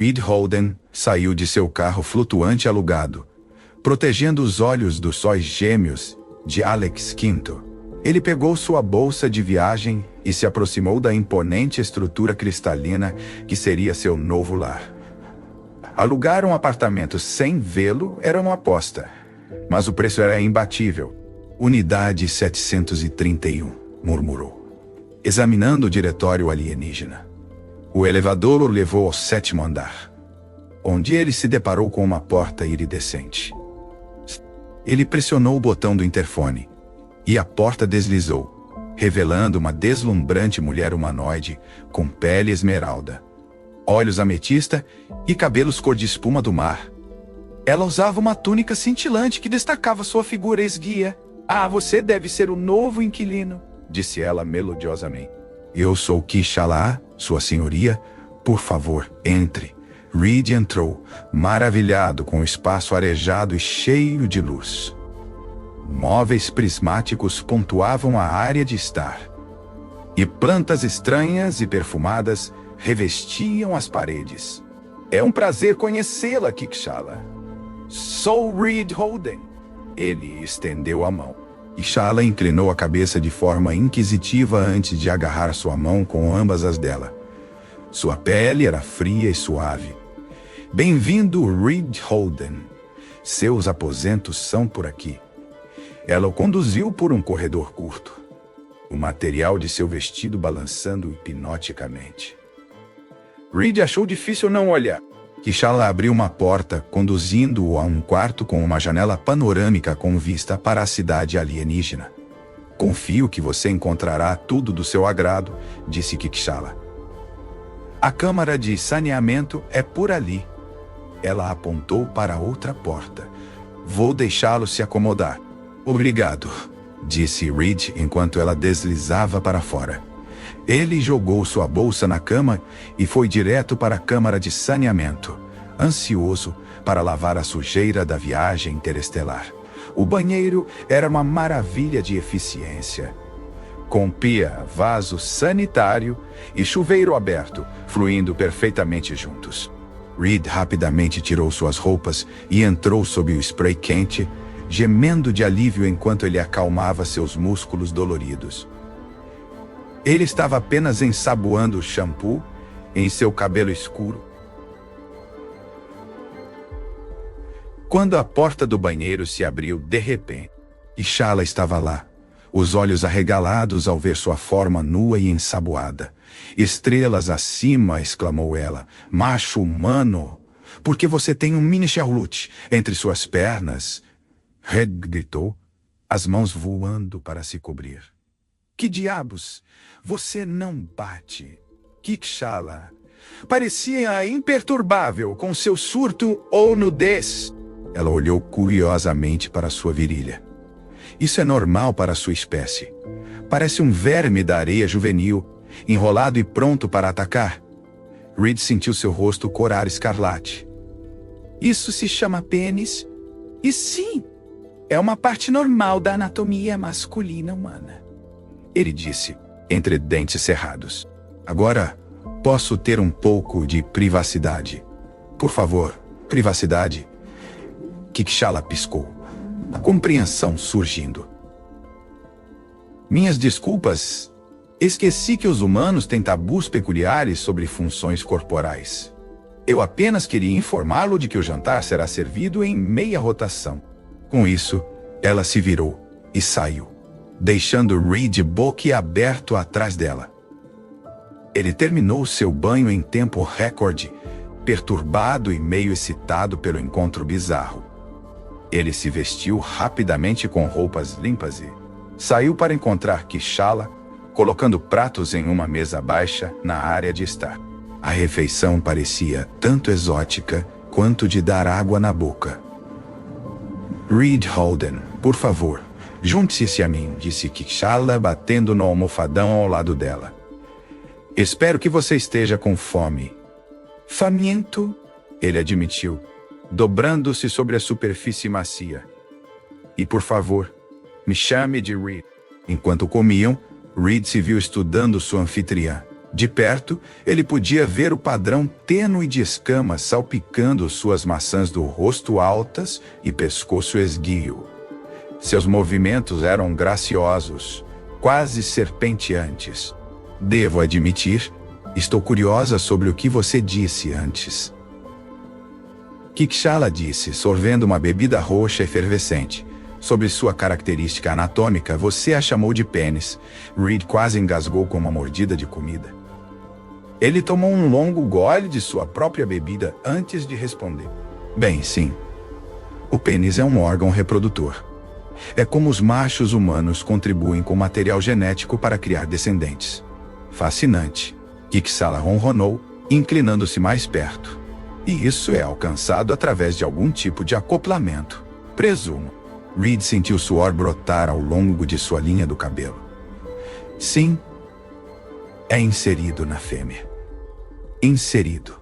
Reed Holden saiu de seu carro flutuante alugado, protegendo os olhos dos sóis gêmeos de Alex Quinto. Ele pegou sua bolsa de viagem e se aproximou da imponente estrutura cristalina que seria seu novo lar. Alugar um apartamento sem vê-lo era uma aposta, mas o preço era imbatível. Unidade 731, murmurou, examinando o diretório alienígena. O elevador o levou ao 7º andar, onde ele se deparou com uma porta iridescente. Ele pressionou o botão do interfone, e a porta deslizou, revelando uma deslumbrante mulher humanoide com pele esmeralda, olhos ametista e cabelos cor de espuma do mar. Ela usava uma túnica cintilante que destacava sua figura esguia. "Ah, você deve ser o novo inquilino", disse ela melodiosamente. "Eu sou Kishala, sua senhoria. Por favor, entre." Reed entrou, maravilhado com o espaço arejado e cheio de luz. Móveis prismáticos pontuavam a área de estar, e plantas estranhas e perfumadas revestiam as paredes. "É um prazer conhecê-la, Kishala. Sou Reed Holden." Ele estendeu a mão. Kishala inclinou a cabeça de forma inquisitiva antes de agarrar sua mão com ambas as dela. Sua pele era fria e suave. "Bem-vindo, Reed Holden. Seus aposentos são por aqui." Ela o conduziu por um corredor curto, o material de seu vestido balançando hipnoticamente. Reed achou difícil não olhar. Kishala abriu uma porta, conduzindo-o a um quarto com uma janela panorâmica com vista para a cidade alienígena. "Confio que você encontrará tudo do seu agrado", disse Kishala. "A câmara de saneamento é por ali." Ela apontou para outra porta. "Vou deixá-lo se acomodar." "Obrigado", disse Reed enquanto ela deslizava para fora. Ele jogou sua bolsa na cama e foi direto para a câmara de saneamento, ansioso para lavar a sujeira da viagem interestelar. O banheiro era uma maravilha de eficiência, com pia, vaso sanitário e chuveiro aberto, fluindo perfeitamente juntos. Reed rapidamente tirou suas roupas e entrou sob o spray quente, gemendo de alívio enquanto ele acalmava seus músculos doloridos. Ele estava apenas ensaboando o shampoo em seu cabelo escuro, quando a porta do banheiro se abriu de repente. Kishala estava lá, os olhos arregalados ao ver sua forma nua e ensaboada. "Estrelas acima!" exclamou ela. "Macho humano! Por que você tem um mini charlotte entre suas pernas?" Reed gritou, as mãos voando para se cobrir. "Que diabos? Você não bate." Kishala parecia imperturbável com seu surto ou nudez. Ela olhou curiosamente para sua virilha. "Isso é normal para sua espécie. Parece um verme da areia juvenil, enrolado e pronto para atacar." Reed sentiu seu rosto corar escarlate. "Isso se chama pênis? E sim, é uma parte normal da anatomia masculina humana," ele disse, entre dentes cerrados. "Agora, posso ter um pouco de privacidade? Por favor, privacidade." Kishala piscou, a compreensão surgindo. "Minhas desculpas. Esqueci que os humanos têm tabus peculiares sobre funções corporais. Eu apenas queria informá-lo de que o jantar será servido em meia rotação." Com isso, ela se virou e saiu, deixando Reed boquiaberto atrás dela. Ele terminou seu banho em tempo recorde, perturbado e meio excitado pelo encontro bizarro. Ele se vestiu rapidamente com roupas limpas e saiu para encontrar Kishala, colocando pratos em uma mesa baixa na área de estar. A refeição parecia tanto exótica quanto de dar água na boca. "Reed Holden, por favor, junte-se a mim", disse Kishala, batendo no almofadão ao lado dela. "Espero que você esteja com fome." "Faminto", ele admitiu, dobrando-se sobre a superfície macia. "E por favor, me chame de Reed." Enquanto comiam, Reed se viu estudando sua anfitriã, De perto, ele podia ver o padrão tênue de escamas salpicando suas maçãs do rosto altas e pescoço esguio. Seus movimentos eram graciosos, quase serpenteantes. Devo admitir, estou curiosa sobre o que você disse antes. Kixala disse, sorvendo uma bebida roxa efervescente. Sobre sua característica anatômica, você a chamou de pênis. Reed quase engasgou com uma mordida de comida. Ele tomou um longo gole de sua própria bebida antes de responder. Bem, sim. O pênis é um órgão reprodutor. É como os machos humanos contribuem com material genético para criar descendentes. Fascinante. Kixala ronronou, inclinando-se mais perto. E isso é alcançado através de algum tipo de acoplamento. Presumo. Reed sentiu suor brotar ao longo de sua linha do cabelo. Sim, é inserido na fêmea. Inserido.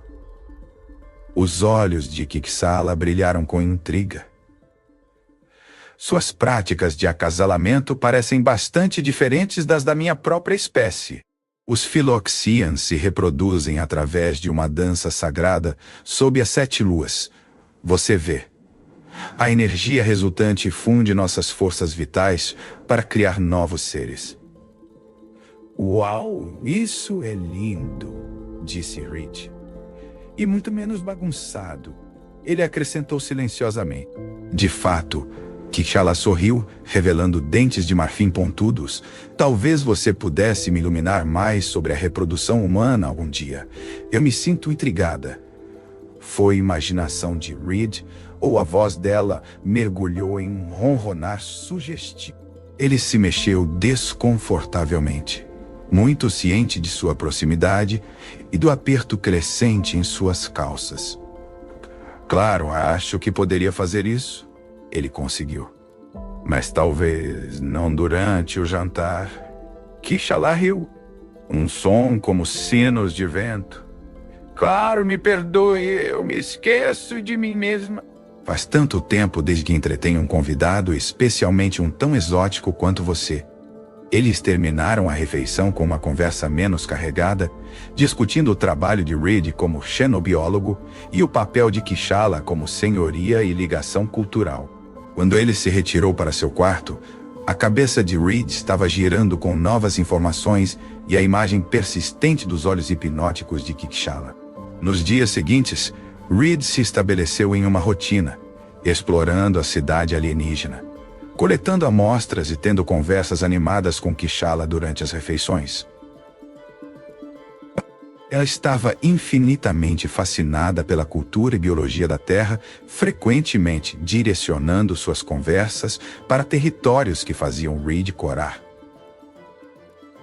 Os olhos de Kixala brilharam com intriga. Suas práticas de acasalamento parecem bastante diferentes das da minha própria espécie. Os Philoxians se reproduzem através de uma dança sagrada sob as 7 luas. Você vê. A energia resultante funde nossas forças vitais para criar novos seres. Uau, isso é lindo, disse Reed. E muito menos bagunçado. Ele acrescentou silenciosamente. De fato, Kixala sorriu, revelando dentes de marfim pontudos. Talvez você pudesse me iluminar mais sobre a reprodução humana algum dia. Eu me sinto intrigada. Foi imaginação de Reed, ou a voz dela mergulhou em um ronronar sugestivo? Ele se mexeu desconfortavelmente, muito ciente de sua proximidade e do aperto crescente em suas calças. Claro, acho que poderia fazer isso. Ele conseguiu. Mas talvez não durante o jantar. Kixala riu. Um som como sinos de vento. Claro, me perdoe, eu me esqueço de mim mesma. Faz tanto tempo desde que entretenho um convidado, especialmente um tão exótico quanto você. Eles terminaram a refeição com uma conversa menos carregada, discutindo o trabalho de Reed como xenobiólogo e o papel de Kixala como senhoria e ligação cultural. Quando ele se retirou para seu quarto, a cabeça de Reed estava girando com novas informações e a imagem persistente dos olhos hipnóticos de Kixala. Nos dias seguintes, Reed se estabeleceu em uma rotina, explorando a cidade alienígena, coletando amostras e tendo conversas animadas com Kixala durante as refeições. Ela estava infinitamente fascinada pela cultura e biologia da Terra, frequentemente direcionando suas conversas para territórios que faziam Reed corar.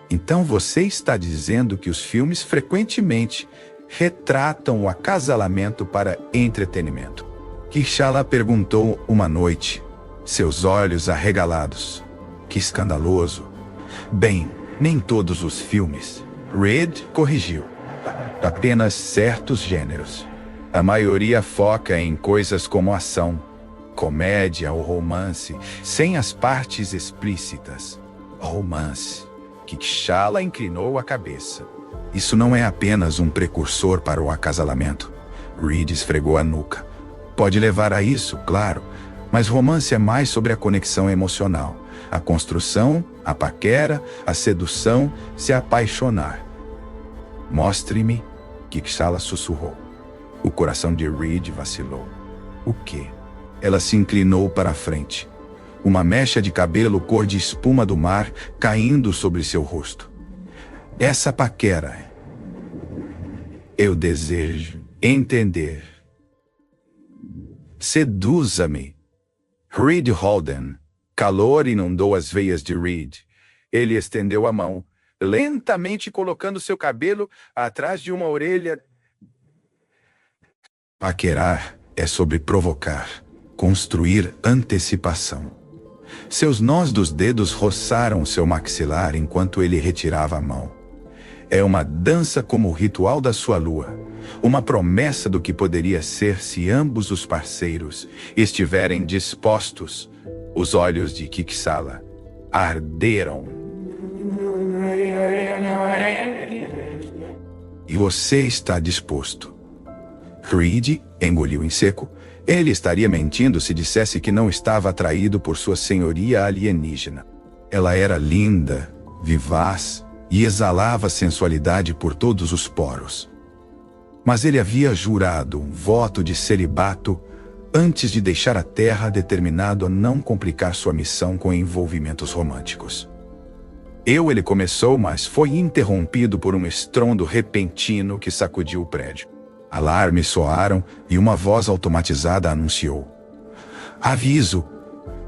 Então você está dizendo que os filmes frequentemente retratam o acasalamento para entretenimento? Kixala perguntou uma noite, seus olhos arregalados. Que escandaloso. Bem, nem todos os filmes. Reed corrigiu. Apenas certos gêneros. A maioria foca em coisas como ação, comédia ou romance, sem as partes explícitas. Romance. Kixala inclinou a cabeça. Isso não é apenas um precursor para o acasalamento. Reed esfregou a nuca. Pode levar a isso, claro, mas romance é mais sobre a conexão emocional, a construção, a paquera, a sedução, se apaixonar. Mostre-me, Kixala sussurrou. O coração de Reed vacilou. O quê? Ela se inclinou para a frente. Uma mecha de cabelo cor de espuma do mar caindo sobre seu rosto. Essa paquera. Eu desejo entender. Seduza-me. Reed Holden. Calor inundou as veias de Reed. Ele estendeu a mão, lentamente colocando seu cabelo atrás de uma orelha. Paquerar é sobre provocar, construir antecipação. Seus nós dos dedos roçaram seu maxilar enquanto ele retirava a mão. É uma dança como o ritual da sua lua, uma promessa do que poderia ser se ambos os parceiros estiverem dispostos. Os olhos de Kixala arderam. E você está disposto. Reed engoliu em seco. Ele estaria mentindo se dissesse que não estava atraído por sua senhoria alienígena. Ela era linda, vivaz e exalava sensualidade por todos os poros. Mas ele havia jurado um voto de celibato antes de deixar a Terra, determinado a não complicar sua missão com envolvimentos românticos. Ele começou, mas foi interrompido por um estrondo repentino que sacudiu o prédio. Alarmes soaram e uma voz automatizada anunciou: aviso!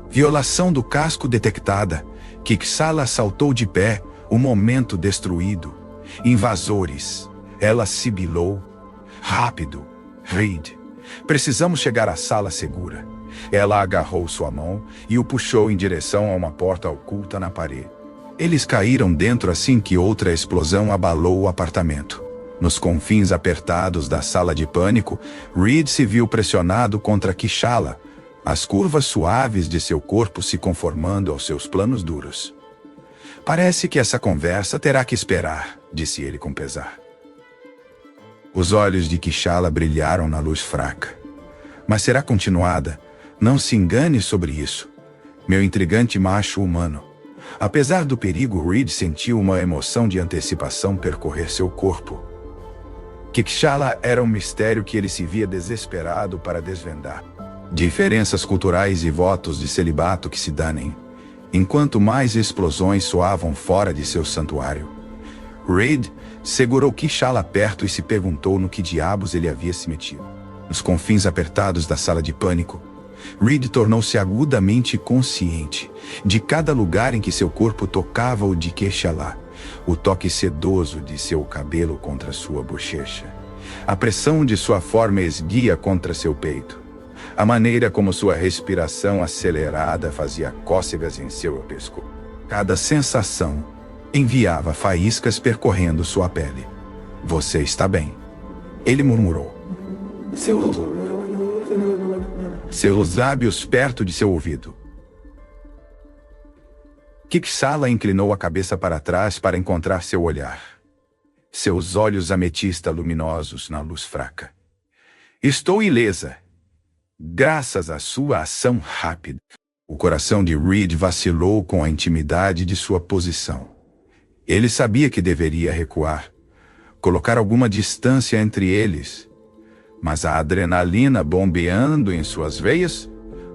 Violação do casco detectada. Kixala saltou de pé, o momento destruído. Invasores. Ela sibilou. Rápido, Reed. Precisamos chegar à sala segura. Ela agarrou sua mão e o puxou em direção a uma porta oculta na parede. Eles caíram dentro assim que outra explosão abalou o apartamento. Nos confins apertados da sala de pânico, Reed se viu pressionado contra Kixala, as curvas suaves de seu corpo se conformando aos seus planos duros. Parece que essa conversa terá que esperar, disse ele com pesar. Os olhos de Kixala brilharam na luz fraca. Mas será continuada. Não se engane sobre isso. Meu intrigante macho humano. Apesar do perigo, Reed sentiu uma emoção de antecipação percorrer seu corpo. Kixala era um mistério que ele se via desesperado para desvendar. Diferenças culturais e votos de celibato que se danem, enquanto mais explosões soavam fora de seu santuário. Reed segurou Kixala perto e se perguntou no que diabos ele havia se metido. Nos confins apertados da sala de pânico, Reed tornou-se agudamente consciente de cada lugar em que seu corpo tocava o de Kixala, o toque sedoso de seu cabelo contra sua bochecha, a pressão de sua forma esguia contra seu peito, a maneira como sua respiração acelerada fazia cócegas em seu pescoço. Cada sensação enviava faíscas percorrendo sua pele. Você está bem, ele murmurou. Seus lábios perto de seu ouvido. Kixala inclinou a cabeça para trás para encontrar seu olhar. Seus olhos ametista luminosos na luz fraca. Estou ilesa, graças à sua ação rápida. O coração de Reed vacilou com a intimidade de sua posição. Ele sabia que deveria recuar, colocar alguma distância entre eles, mas a adrenalina bombeando em suas veias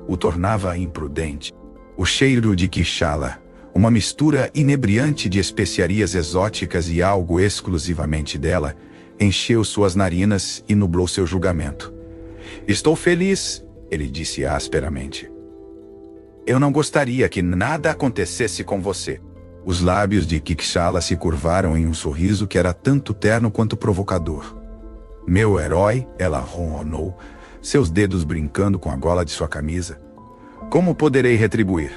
o tornava imprudente. O cheiro de Kixala, uma mistura inebriante de especiarias exóticas e algo exclusivamente dela, encheu suas narinas e nublou seu julgamento. Estou feliz, ele disse asperamente. Eu não gostaria que nada acontecesse com você. Os lábios de Kixala se curvaram em um sorriso que era tanto terno quanto provocador. Meu herói, ela ronronou, seus dedos brincando com a gola de sua camisa. Como poderei retribuir?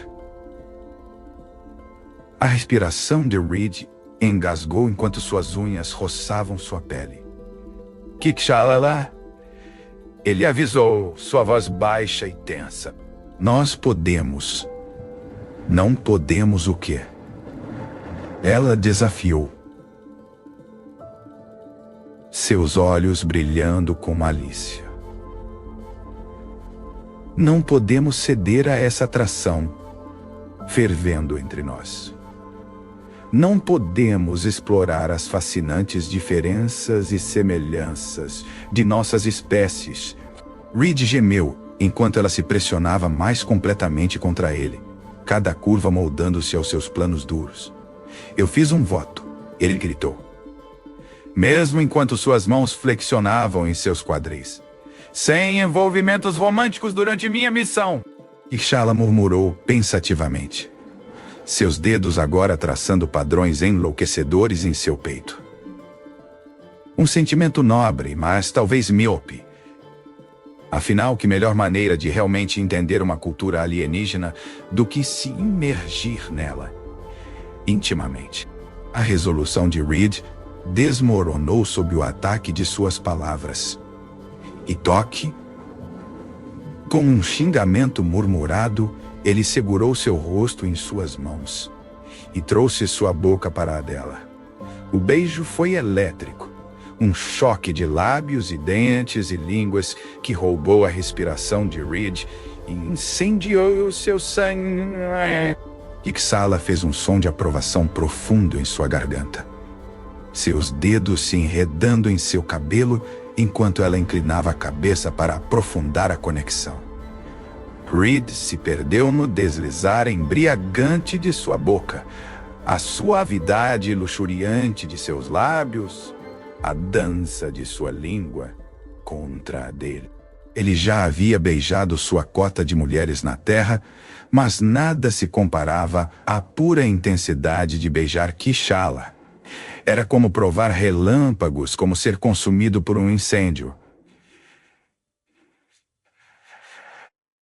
A respiração de Reed engasgou enquanto suas unhas roçavam sua pele. Kixala, ele avisou, sua voz baixa e tensa. Nós podemos. Não podemos o quê? Ela desafiou. Seus olhos brilhando com malícia. Não podemos ceder a essa atração fervendo entre nós. Não podemos explorar as fascinantes diferenças e semelhanças de nossas espécies. Reed gemeu enquanto ela se pressionava mais completamente contra ele, cada curva moldando-se aos seus planos duros. Eu fiz um voto, ele gritou. Mesmo enquanto suas mãos flexionavam em seus quadris. Sem envolvimentos românticos durante minha missão. Kixala murmurou pensativamente. Seus dedos agora traçando padrões enlouquecedores em seu peito. Um sentimento nobre, mas talvez míope. Afinal, que melhor maneira de realmente entender uma cultura alienígena do que se imergir nela, intimamente. A resolução de Reed desmoronou sob o ataque de suas palavras. E toque? Com um xingamento murmurado, ele segurou seu rosto em suas mãos e trouxe sua boca para a dela. O beijo foi elétrico, um choque de lábios e dentes e línguas que roubou a respiração de Reed e incendiou o seu sangue. Ixala fez um som de aprovação profundo em sua garganta. Seus dedos se enredando em seu cabelo enquanto ela inclinava a cabeça para aprofundar a conexão. Reed se perdeu no deslizar embriagante de sua boca, a suavidade luxuriante de seus lábios, a dança de sua língua contra a dele. Ele já havia beijado sua cota de mulheres na terra, mas nada se comparava à pura intensidade de beijar Kishala. Era como provar relâmpagos, como ser consumido por um incêndio.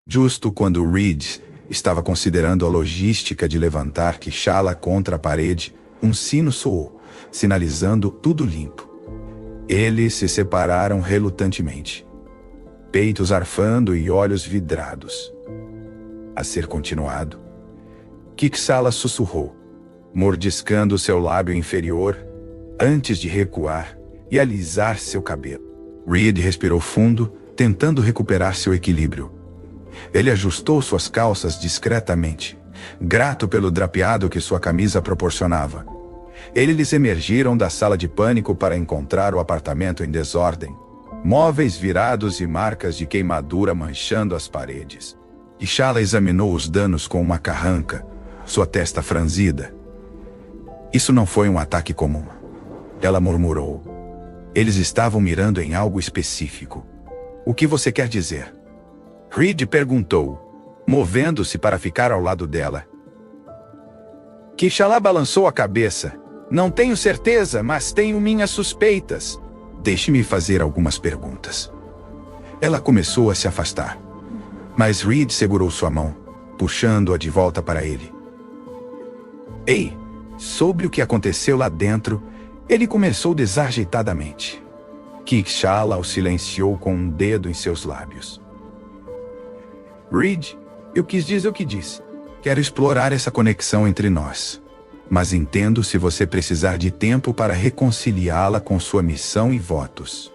Justo quando Reed estava considerando a logística de levantar Kishala contra a parede, um sino soou, sinalizando tudo limpo. Eles se separaram relutantemente, peitos arfando e olhos vidrados. A ser continuado, Kishala sussurrou, mordiscando seu lábio inferior, antes de recuar e alisar seu cabelo. Reed respirou fundo, tentando recuperar seu equilíbrio. Ele ajustou suas calças discretamente, grato pelo drapeado que sua camisa proporcionava. Eles emergiram da sala de pânico para encontrar o apartamento em desordem, móveis virados e marcas de queimadura manchando as paredes. Kishala examinou os danos com uma carranca, sua testa franzida. Isso não foi um ataque comum. Ela murmurou. Eles estavam mirando em algo específico. O que você quer dizer? Reed perguntou, movendo-se para ficar ao lado dela. Kishala balançou a cabeça. Não tenho certeza, mas tenho minhas suspeitas. Deixe-me fazer algumas perguntas. Ela começou a se afastar, mas Reed segurou sua mão, puxando-a de volta para ele. Ei, sobre o que aconteceu lá dentro, ele começou desajeitadamente. Kishala o silenciou com um dedo em seus lábios. Reed, eu quis dizer o que disse. Quero explorar essa conexão entre nós. Mas entendo se você precisar de tempo para reconciliá-la com sua missão e votos.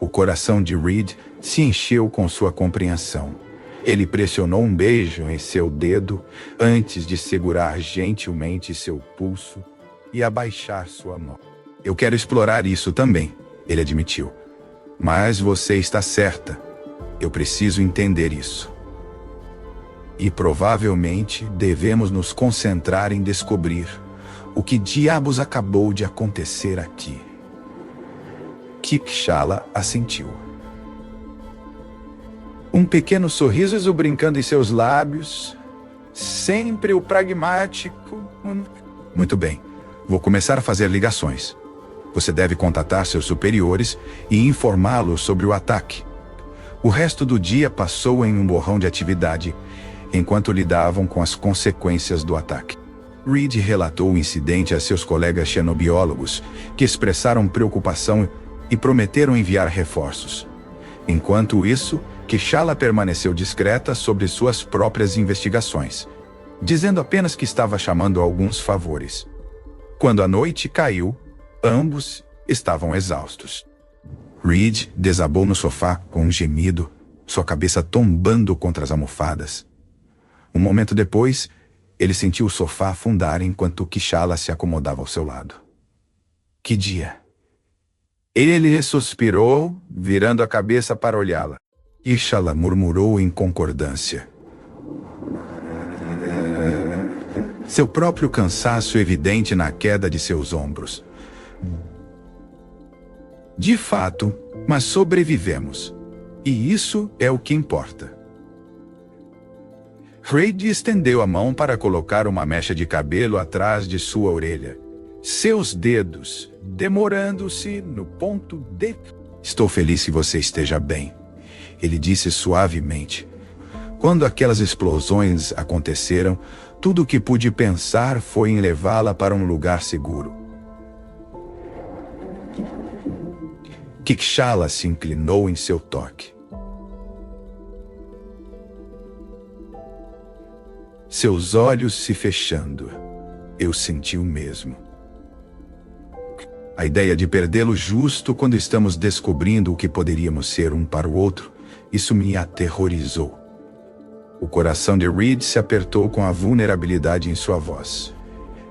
O coração de Reed se encheu com sua compreensão. Ele pressionou um beijo em seu dedo antes de segurar gentilmente seu pulso e abaixar sua mão. Eu quero explorar isso também, ele admitiu. Mas você está certa. Eu preciso entender isso. E provavelmente devemos nos concentrar em descobrir o que diabos acabou de acontecer aqui. Kishala assentiu. Um pequeno sorriso brincando em seus lábios. Sempre o pragmático. Muito bem, vou começar a fazer ligações. Você deve contatar seus superiores e informá-los sobre o ataque. O resto do dia passou em um borrão de atividade, enquanto lidavam com as consequências do ataque. Reed relatou o incidente a seus colegas xenobiólogos, que expressaram preocupação e prometeram enviar reforços. Enquanto isso, Kishala permaneceu discreta sobre suas próprias investigações, dizendo apenas que estava chamando alguns favores. Quando a noite caiu, ambos estavam exaustos. Reed desabou no sofá com um gemido, sua cabeça tombando contra as almofadas. Um momento depois, ele sentiu o sofá afundar enquanto Kishala se acomodava ao seu lado. Que dia! Ele suspirou, virando a cabeça para olhá-la. Kishala murmurou em concordância. Seu próprio cansaço evidente na queda de seus ombros. De fato, mas sobrevivemos. E isso é o que importa. Reed estendeu a mão para colocar uma mecha de cabelo atrás de sua orelha. Seus dedos, demorando-se no ponto D. Estou feliz que você esteja bem, ele disse suavemente. Quando aquelas explosões aconteceram, tudo o que pude pensar foi em levá-la para um lugar seguro. Kishala se inclinou em seu toque. Seus olhos se fechando. Eu senti o mesmo. A ideia de perdê-lo justo quando estamos descobrindo o que poderíamos ser um para o outro, isso me aterrorizou. O coração de Reed se apertou com a vulnerabilidade em sua voz.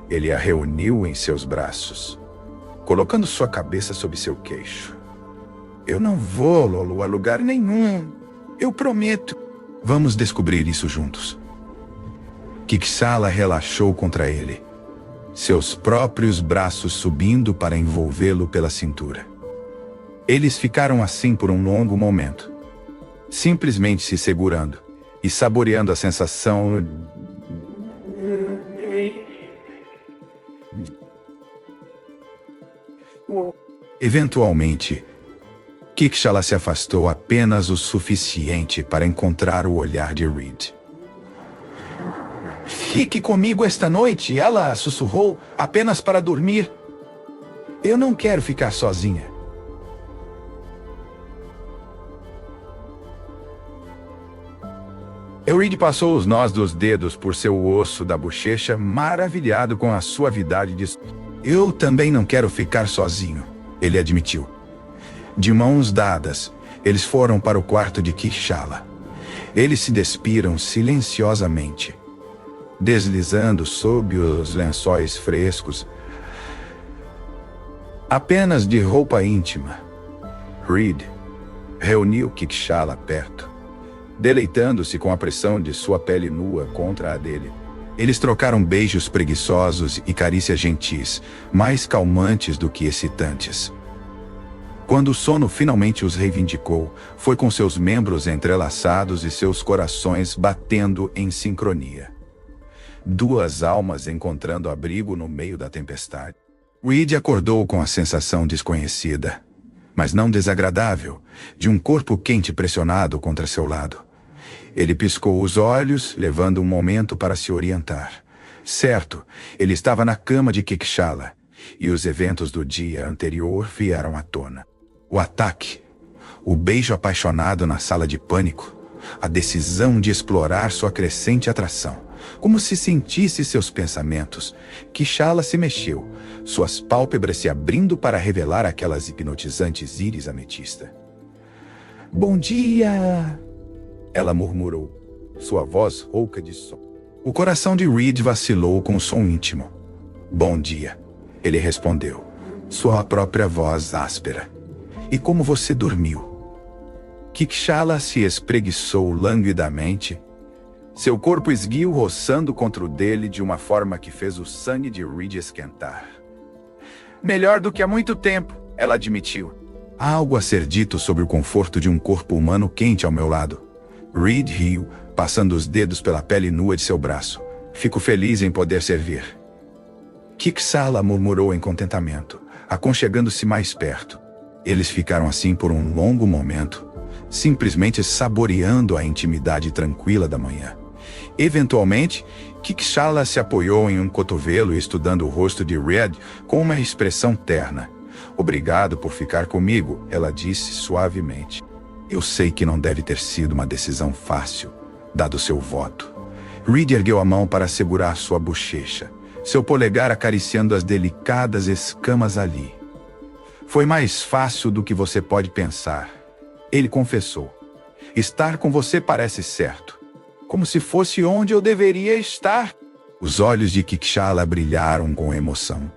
Ele a reuniu em seus braços, colocando sua cabeça sob seu queixo. Eu não vou, Lolo, a lugar nenhum. Eu prometo. Vamos descobrir isso juntos. Kixala relaxou contra ele, seus próprios braços subindo para envolvê-lo pela cintura. Eles ficaram assim por um longo momento, simplesmente se segurando e saboreando a sensação. Eventualmente, Kixala se afastou apenas o suficiente para encontrar o olhar de Reed. Fique comigo esta noite, ela sussurrou, apenas para dormir. Eu não quero ficar sozinha. Reed passou os nós dos dedos por seu osso da bochecha, maravilhado com a suavidade de... Eu também não quero ficar sozinho, ele admitiu. De mãos dadas, eles foram para o quarto de Kixala. Eles se despiram silenciosamente, deslizando sob os lençóis frescos, apenas de roupa íntima. Reed reuniu Kixala perto, deleitando-se com a pressão de sua pele nua contra a dele. Eles trocaram beijos preguiçosos e carícias gentis, mais calmantes do que excitantes. Quando o sono finalmente os reivindicou, foi com seus membros entrelaçados e seus corações batendo em sincronia. Duas almas encontrando abrigo no meio da tempestade. Reed acordou com a sensação desconhecida, mas não desagradável, de um corpo quente pressionado contra seu lado. Ele piscou os olhos, levando um momento para se orientar. Certo, ele estava na cama de Kixala, e os eventos do dia anterior vieram à tona. O ataque, o beijo apaixonado na sala de pânico, a decisão de explorar sua crescente atração. Como se sentisse seus pensamentos, Kixala se mexeu, suas pálpebras se abrindo para revelar aquelas hipnotizantes íris ametista. Bom dia! Ela murmurou, sua voz rouca de sono. O coração de Reed vacilou com um som íntimo. Bom dia, ele respondeu, sua própria voz áspera. E como você dormiu? Kixala se espreguiçou languidamente, seu corpo esguio roçando contra o dele de uma forma que fez o sangue de Reed esquentar. Melhor do que há muito tempo, ela admitiu. Há algo a ser dito sobre o conforto de um corpo humano quente ao meu lado. Reed riu, passando os dedos pela pele nua de seu braço. Fico feliz em poder servir. Kixala murmurou em contentamento, aconchegando-se mais perto. Eles ficaram assim por um longo momento, simplesmente saboreando a intimidade tranquila da manhã. Eventualmente, Kixala se apoiou em um cotovelo estudando o rosto de Reed com uma expressão terna. Obrigado por ficar comigo, ela disse suavemente. Eu sei que não deve ter sido uma decisão fácil, dado seu voto. Reed ergueu a mão para segurar sua bochecha, seu polegar acariciando as delicadas escamas ali. Foi mais fácil do que você pode pensar, ele confessou. Estar com você parece certo, como se fosse onde eu deveria estar. Os olhos de Kixala brilharam com emoção.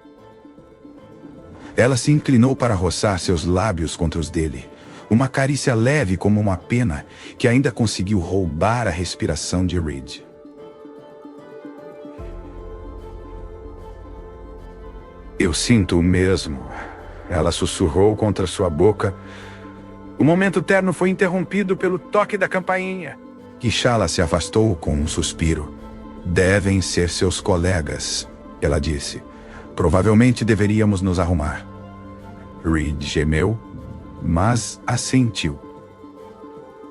Ela se inclinou para roçar seus lábios contra os dele, uma carícia leve como uma pena que ainda conseguiu roubar a respiração de Reed. Eu sinto o mesmo, ela sussurrou contra sua boca. O momento terno foi interrompido pelo toque da campainha. Kixala se afastou com um suspiro. Devem ser seus colegas, ela disse. Provavelmente deveríamos nos arrumar. Reed gemeu, mas assentiu,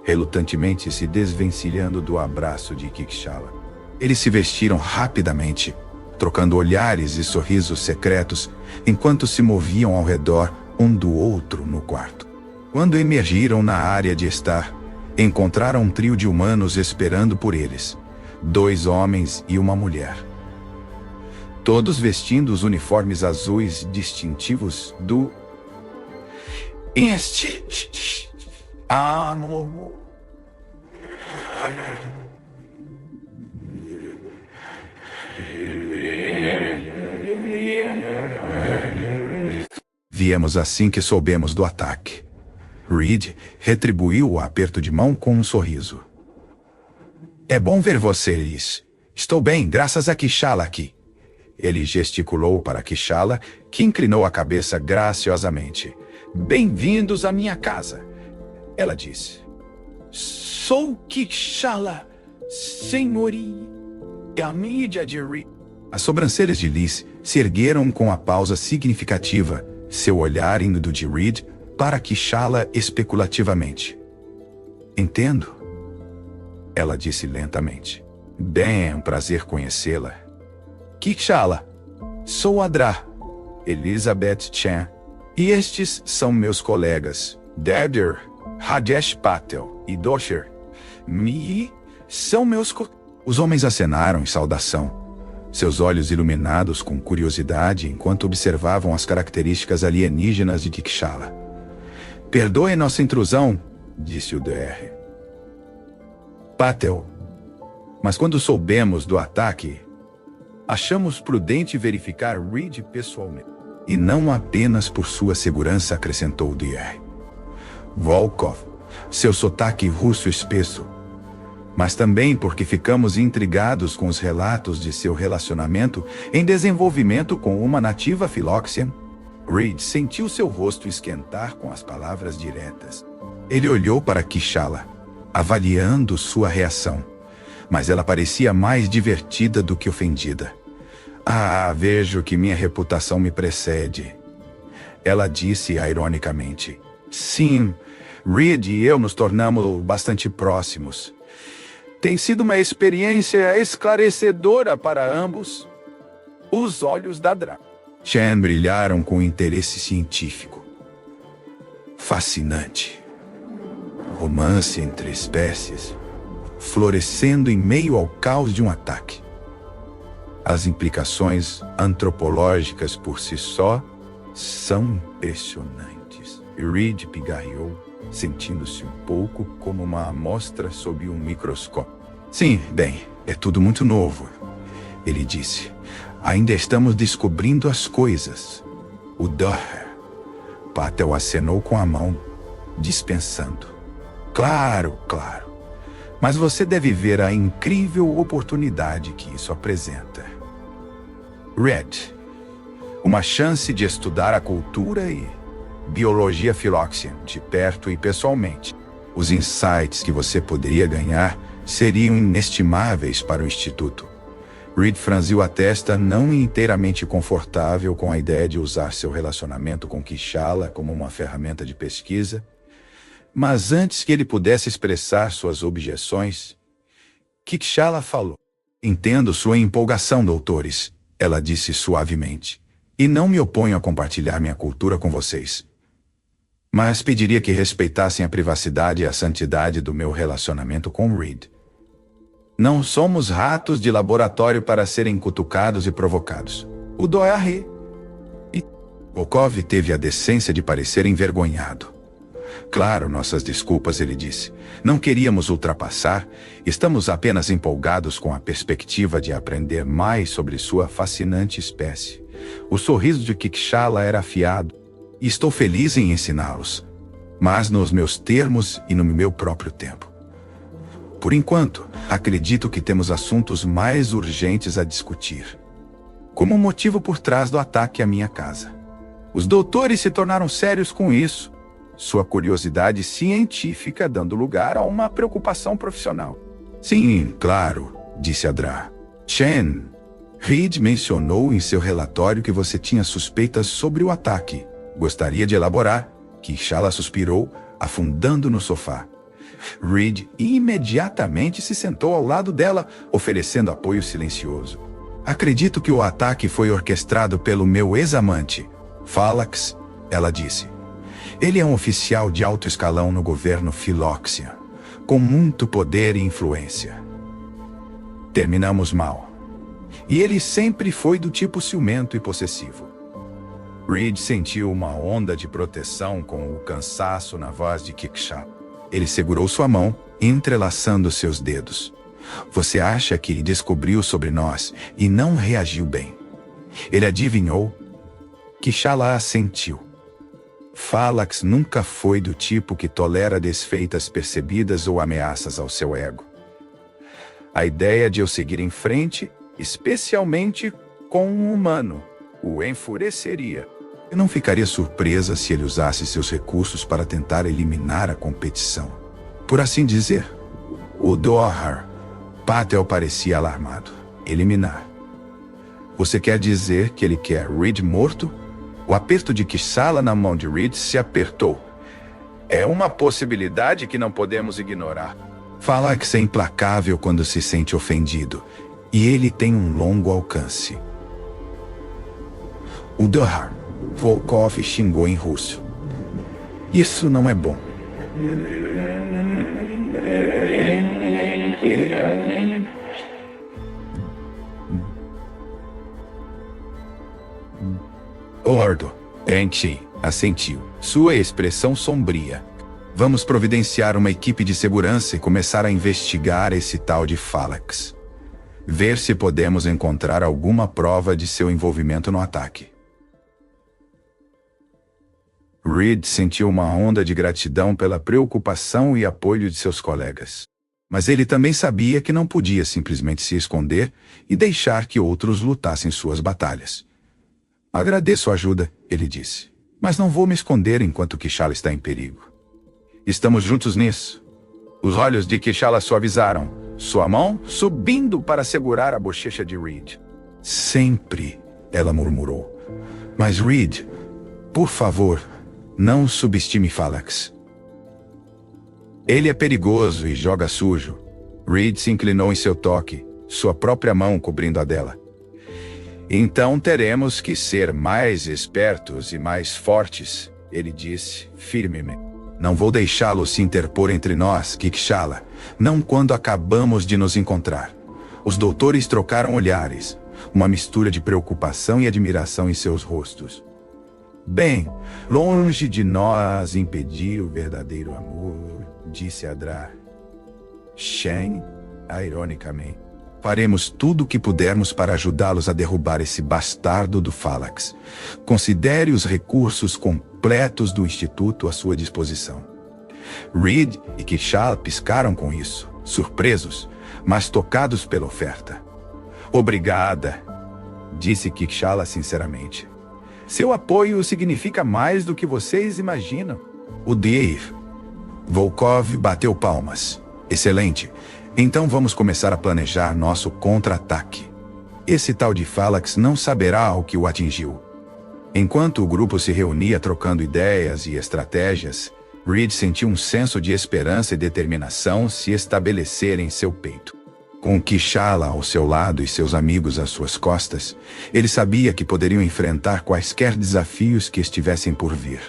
relutantemente se desvencilhando do abraço de Kixala. Eles se vestiram rapidamente, trocando olhares e sorrisos secretos, enquanto se moviam ao redor um do outro no quarto. Quando emergiram na área de estar, encontraram um trio de humanos esperando por eles, 2 homens e uma mulher. todos vestindo os uniformes azuis distintivos do Viemos assim que soubemos do ataque. Reed retribuiu o aperto de mão com um sorriso. É bom ver vocês. Estou bem, graças a Kishala aqui. Ele gesticulou para Kishala, que inclinou a cabeça graciosamente. Bem-vindos à minha casa, ela disse. Sou Kishala, senhoria mídia de Reed. As sobrancelhas de Liz se ergueram com a pausa significativa, seu olhar indo do de Reed para Kishala especulativamente. Entendo, ela disse lentamente. Bem, é um prazer conhecê-la. Kishala, sou Adra, Elizabeth Chan, e estes são meus colegas, Debder, Rajesh Patel e Dosher. São meus Os homens acenaram em saudação, seus olhos iluminados com curiosidade enquanto observavam as características alienígenas de Kishala. Perdoe nossa intrusão, disse o DR. Patel, mas quando soubemos do ataque, achamos prudente verificar Reed pessoalmente. E não apenas por sua segurança, acrescentou o DR. Volkov, seu sotaque russo espesso, mas também porque ficamos intrigados com os relatos de seu relacionamento em desenvolvimento com uma nativa Philoxian. Reed sentiu seu rosto esquentar com as palavras diretas. Ele olhou para Kishala, avaliando sua reação, mas ela parecia mais divertida do que ofendida. Vejo que minha reputação me precede, ela disse ironicamente. Sim, Reed e eu nos tornamos bastante próximos. Tem sido uma experiência esclarecedora para ambos. Os olhos da Dra. Chan brilharam com interesse científico. Fascinante. Romance entre espécies, florescendo em meio ao caos de um ataque. As implicações antropológicas por si só são impressionantes. Reed pigarreou, sentindo-se um pouco como uma amostra sob um microscópio. Sim, bem, é tudo muito novo, ele disse. Ainda estamos descobrindo as coisas. O Doher. Patel acenou com a mão, dispensando. Claro. Mas você deve ver a incrível oportunidade que isso apresenta. Red, uma chance de estudar a cultura e biologia Philoxian de perto e pessoalmente. Os insights que você poderia ganhar seriam inestimáveis para o Instituto. Reed franziu a testa, não inteiramente confortável com a ideia de usar seu relacionamento com Kishala como uma ferramenta de pesquisa. Mas antes que ele pudesse expressar suas objeções, Kishala falou. Entendo sua empolgação, doutores, ela disse suavemente, e não me oponho a compartilhar minha cultura com vocês. Mas pediria que respeitassem a privacidade e a santidade do meu relacionamento com Reed. Não somos ratos de laboratório para serem cutucados e provocados. O Doher. E Volkov teve a decência de parecer envergonhado. Claro, nossas desculpas, ele disse. Não queríamos ultrapassar. Estamos apenas empolgados com a perspectiva de aprender mais sobre sua fascinante espécie. O sorriso de Kishala era afiado. E estou feliz em ensiná-los, mas nos meus termos e no meu próprio tempo. Por enquanto, acredito que temos assuntos mais urgentes a discutir. Como motivo por trás do ataque à minha casa. Os doutores se tornaram sérios com isso. Sua curiosidade científica dando lugar a uma preocupação profissional. Sim, claro, disse Adra. Chen, Reed mencionou em seu relatório que você tinha suspeitas sobre o ataque. Gostaria de elaborar? Kishala suspirou, afundando no sofá. Reed imediatamente se sentou ao lado dela, oferecendo apoio silencioso. Acredito que o ataque foi orquestrado pelo meu ex-amante, Phalax, ela disse. Ele é um oficial de alto escalão no governo Philoxian, com muito poder e influência. Terminamos mal. E ele sempre foi do tipo ciumento e possessivo. Reed sentiu uma onda de proteção com o cansaço na voz de Kikshala. Ele segurou sua mão, entrelaçando seus dedos. Você acha que ele descobriu sobre nós e não reagiu bem? Ele adivinhou? Kikshala assentiu. Phalanx nunca foi do tipo que tolera desfeitas percebidas ou ameaças ao seu ego. A ideia de eu seguir em frente, especialmente com um humano, o enfureceria. Eu não ficaria surpresa se ele usasse seus recursos para tentar eliminar a competição. Por assim dizer, o Dohar, Patel parecia alarmado. Eliminar. Você quer dizer que ele quer Reed morto? O aperto de Kikshala na mão de Reed se apertou. É uma possibilidade que não podemos ignorar. Phalanx é implacável quando se sente ofendido, e ele tem um longo alcance. O Dohar, Volkov xingou em russo. Isso não é bom. Ordo, Enchi, assentiu, sua expressão sombria. Vamos providenciar uma equipe de segurança e começar a investigar esse tal de Phalanx. Ver se podemos encontrar alguma prova de seu envolvimento no ataque. Reed sentiu uma onda de gratidão pela preocupação e apoio de seus colegas. Mas ele também sabia que não podia simplesmente se esconder e deixar que outros lutassem suas batalhas. Agradeço a ajuda, ele disse, mas não vou me esconder enquanto Kikshala está em perigo. Estamos juntos nisso. Os olhos de Kikshala suavizaram, sua mão subindo para segurar a bochecha de Reed. Sempre, ela murmurou. Mas Reed, por favor, não subestime Phalanx. Ele é perigoso e joga sujo. Reed se inclinou em seu toque, sua própria mão cobrindo a dela. Então teremos que ser mais espertos e mais fortes, ele disse firmemente. Não vou deixá-lo se interpor entre nós, Kikshala, não quando acabamos de nos encontrar. Os doutores trocaram olhares, uma mistura de preocupação e admiração em seus rostos. Bem, longe de nós impedir o verdadeiro amor, disse Adrar. Shen, ironicamente. Faremos tudo o que pudermos para ajudá-los a derrubar esse bastardo do Phalanx. Considere os recursos completos do Instituto à sua disposição. Reed e Kikshala piscaram com isso, surpresos, mas tocados pela oferta. Obrigada, disse Kikshala sinceramente. Seu apoio significa mais do que vocês imaginam. O Dave. Volkov bateu palmas. Excelente. Então vamos começar a planejar nosso contra-ataque. Esse tal de Phalanx não saberá o que o atingiu. Enquanto o grupo se reunia trocando ideias e estratégias, Reed sentiu um senso de esperança e determinação se estabelecer em seu peito. Com Kikshala ao seu lado e seus amigos às suas costas, ele sabia que poderiam enfrentar quaisquer desafios que estivessem por vir.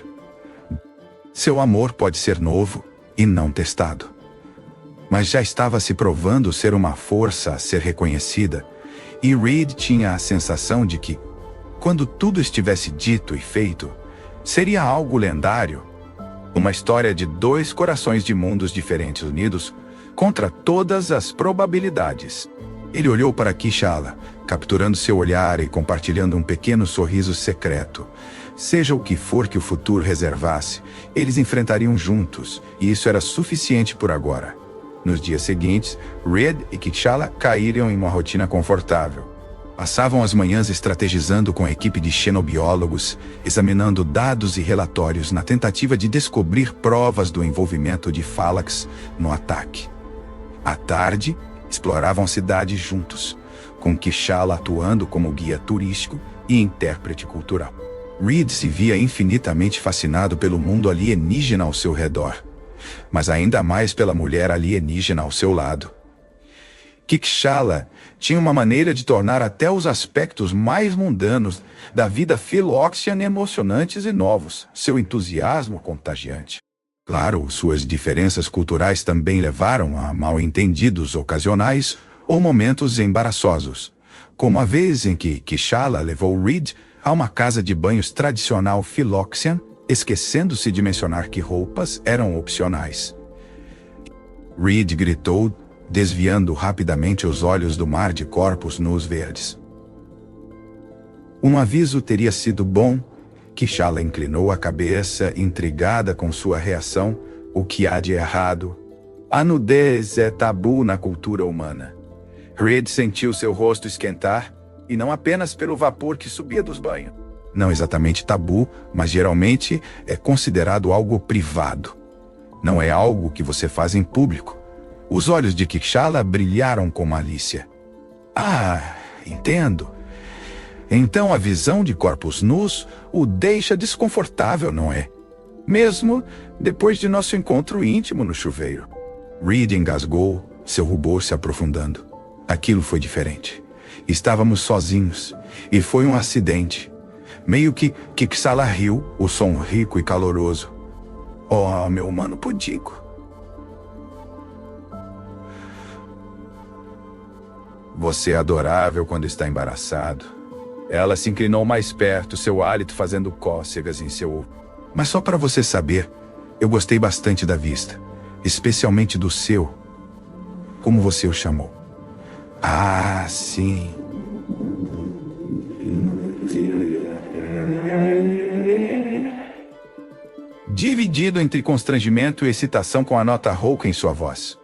Seu amor pode ser novo e não testado. Mas já estava se provando ser uma força a ser reconhecida, e Reed tinha a sensação de que, quando tudo estivesse dito e feito, seria algo lendário. Uma história de dois corações de mundos diferentes unidos contra todas as probabilidades. Ele olhou para Kikshala, capturando seu olhar e compartilhando um pequeno sorriso secreto. Seja o que for que o futuro reservasse, eles enfrentariam juntos, e isso era suficiente por agora. Nos dias seguintes, Reed e Kikshala caíram em uma rotina confortável. Passavam as manhãs estrategizando com a equipe de xenobiólogos, examinando dados e relatórios na tentativa de descobrir provas do envolvimento de Phalanx no ataque. À tarde, exploravam a cidade juntos, com Kikshala atuando como guia turístico e intérprete cultural. Reed se via infinitamente fascinado pelo mundo alienígena ao seu redor, mas ainda mais pela mulher alienígena ao seu lado. Kikshala tinha uma maneira de tornar até os aspectos mais mundanos da vida Philoxian emocionantes e novos, seu entusiasmo contagiante. Claro, suas diferenças culturais também levaram a mal-entendidos ocasionais ou momentos embaraçosos, como a vez em que Kishala levou Reed a uma casa de banhos tradicional Philoxian, esquecendo-se de mencionar que roupas eram opcionais. Reed gritou, desviando rapidamente os olhos do mar de corpos nus verdes. Um aviso teria sido bom. Kishala inclinou a cabeça, intrigada com sua reação. O que há de errado? A nudez é tabu na cultura humana. Reed sentiu seu rosto esquentar, e não apenas pelo vapor que subia dos banhos. Não exatamente tabu, mas geralmente é considerado algo privado. Não é algo que você faz em público. Os olhos de Kishala brilharam com malícia. Ah, entendo. Então a visão de corpos nus o deixa desconfortável, não é? Mesmo depois de nosso encontro íntimo no chuveiro. Reed engasgou, seu rubor se aprofundando. Aquilo foi diferente. Estávamos sozinhos, e foi um acidente. Meio que Kishala riu, o som rico e caloroso. Oh, meu mano pudico. Você é adorável quando está embaraçado. Ela se inclinou mais perto, seu hálito fazendo cócegas em seu ouvido. Mas só para você saber, eu gostei bastante da vista. Especialmente do seu. Como você o chamou? Ah, sim. Dividido entre constrangimento e excitação com a nota rouca em sua voz.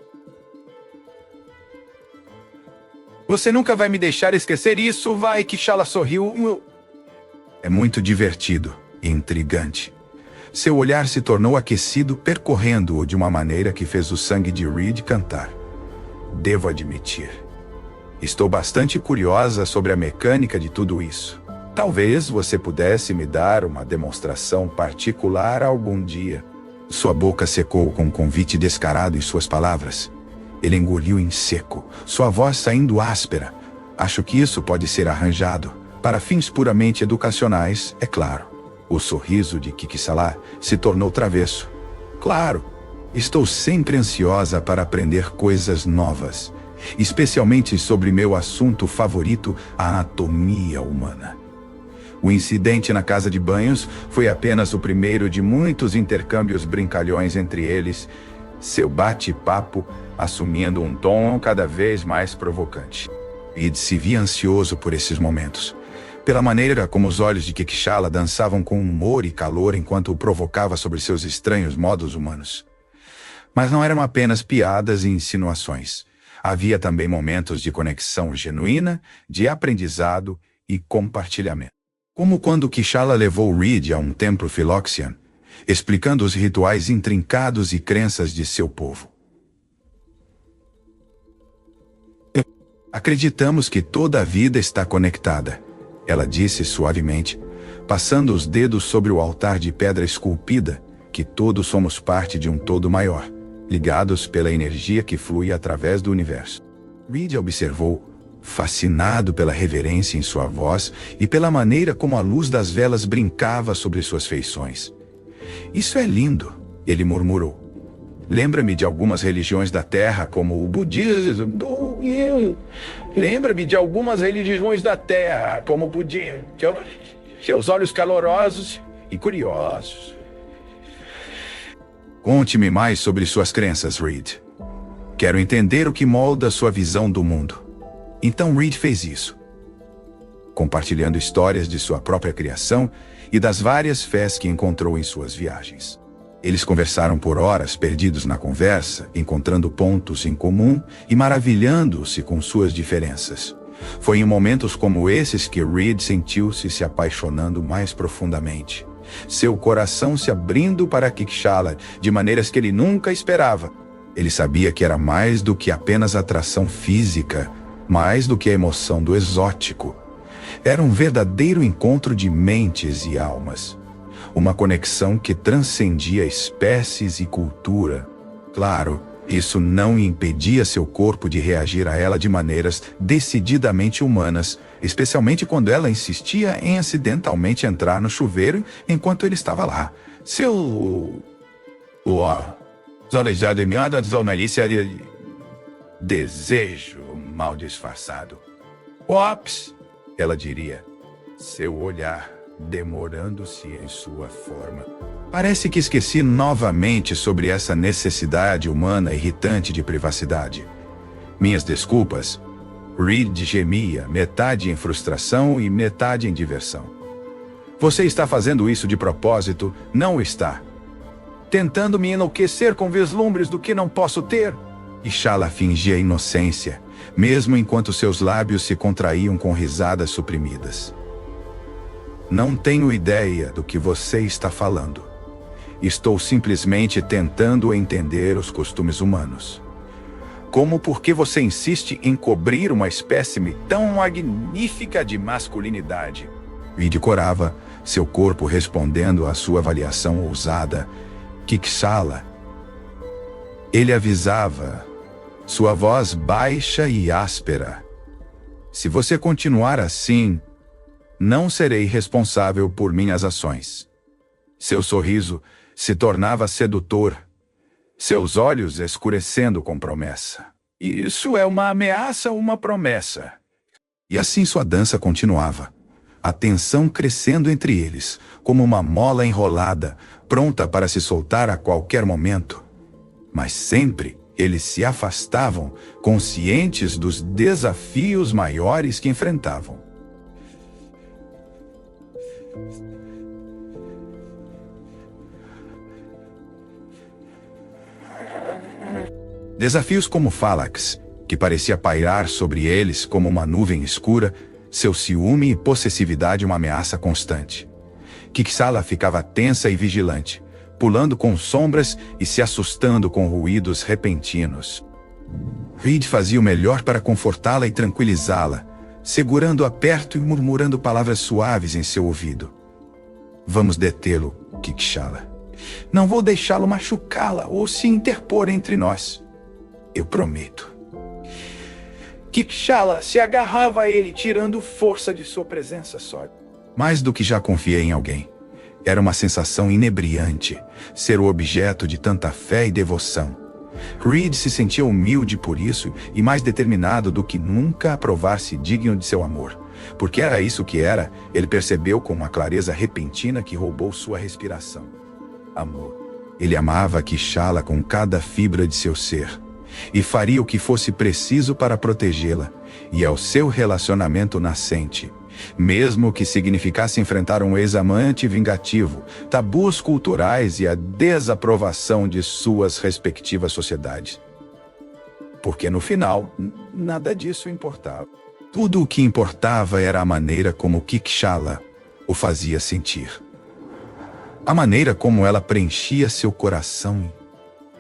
Você nunca vai me deixar esquecer isso, vai? Kishala sorriu. É muito divertido e intrigante. Seu olhar se tornou aquecido, percorrendo-o de uma maneira que fez o sangue de Reed cantar. Devo admitir. Estou bastante curiosa sobre a mecânica de tudo isso. Talvez você pudesse me dar uma demonstração particular algum dia. Sua boca secou com um convite descarado em suas palavras. Ele engoliu em seco, sua voz saindo áspera. Acho que isso pode ser arranjado. Para fins puramente educacionais, é claro. O sorriso de Kishala se tornou travesso. Claro, estou sempre ansiosa para aprender coisas novas. Especialmente sobre meu assunto favorito, a anatomia humana. O incidente na casa de banhos foi apenas o primeiro de muitos intercâmbios brincalhões entre eles, seu bate-papo assumindo um tom cada vez mais provocante. Reed se via ansioso por esses momentos, pela maneira como os olhos de Kishala dançavam com humor e calor enquanto o provocava sobre seus estranhos modos humanos. Mas não eram apenas piadas e insinuações. Havia também momentos de conexão genuína, de aprendizado e compartilhamento. Como quando Kishala levou Reed a um templo Philoxian, explicando os rituais intrincados e crenças de seu povo. Acreditamos que toda a vida está conectada, ela disse suavemente, passando os dedos sobre o altar de pedra esculpida, que todos somos parte de um todo maior, ligados pela energia que flui através do universo. Reed observou, fascinado pela reverência em sua voz e pela maneira como a luz das velas brincava sobre suas feições. Isso é lindo, ele murmurou. Lembra-me de algumas religiões da Terra, como o budismo. Lembra-me de algumas religiões da Terra, como o budismo. Seus olhos calorosos e curiosos. Conte-me mais sobre suas crenças, Reed. Quero entender o que molda sua visão do mundo. Então Reed fez isso, compartilhando histórias de sua própria criação e das várias fés que encontrou em suas viagens. Eles conversaram por horas, perdidos na conversa, encontrando pontos em comum e maravilhando-se com suas diferenças. Foi em momentos como esses que Reed sentiu-se se apaixonando mais profundamente. Seu coração se abrindo para Kishala de maneiras que ele nunca esperava. Ele sabia que era mais do que apenas atração física, mais do que a emoção do exótico. Era um verdadeiro encontro de mentes e almas. Uma conexão que transcendia espécies e cultura. Claro, isso não impedia seu corpo de reagir a ela de maneiras decididamente humanas, especialmente quando ela insistia em acidentalmente entrar no chuveiro enquanto ele estava lá. Seu... Desejo mal disfarçado. Ops! Ela diria, seu olhar demorando-se em sua forma. Parece que esqueci novamente sobre essa necessidade humana irritante de privacidade. Minhas desculpas. Reed gemia, metade em frustração e metade em diversão. Você está fazendo isso de propósito, não está? Tentando me enlouquecer com vislumbres do que não posso ter? E Shala fingia inocência, mesmo enquanto seus lábios se contraíam com risadas suprimidas. Não tenho ideia do que você está falando. Estou simplesmente tentando entender os costumes humanos. Como por que você insiste em cobrir uma espécime tão magnífica de masculinidade? Reed corava, seu corpo respondendo à sua avaliação ousada. Shala. Ele avisava, sua voz baixa e áspera. Se você continuar assim, não serei responsável por minhas ações. Seu sorriso se tornava sedutor, seus olhos escurecendo com promessa. Isso é uma ameaça ou uma promessa? E assim sua dança continuava, a tensão crescendo entre eles, como uma mola enrolada, pronta para se soltar a qualquer momento. Mas sempre eles se afastavam, conscientes dos desafios maiores que enfrentavam. Desafios como Falax, que parecia pairar sobre eles como uma nuvem escura, seu ciúme e possessividade uma ameaça constante. Shala ficava tensa e vigilante, pulando com sombras e se assustando com ruídos repentinos. Reed fazia o melhor para confortá-la e tranquilizá-la, segurando-a perto e murmurando palavras suaves em seu ouvido. Vamos detê-lo, Shala. Não vou deixá-lo machucá-la ou se interpor entre nós. Eu prometo. Shala se agarrava a ele, tirando força de sua presença só. Mais do que já confiei em alguém. Era uma sensação inebriante, ser o objeto de tanta fé e devoção. Reed se sentia humilde por isso e mais determinado do que nunca a provar-se digno de seu amor. Porque era isso que era, ele percebeu com uma clareza repentina que roubou sua respiração. Amor. Ele amava Shala com cada fibra de seu ser, e faria o que fosse preciso para protegê-la, e ao seu relacionamento nascente, mesmo que significasse enfrentar um ex-amante vingativo, tabus culturais e a desaprovação de suas respectivas sociedades. Porque no final, nada disso importava. Tudo o que importava era a maneira como Shala o fazia sentir. A maneira como ela preenchia seu coração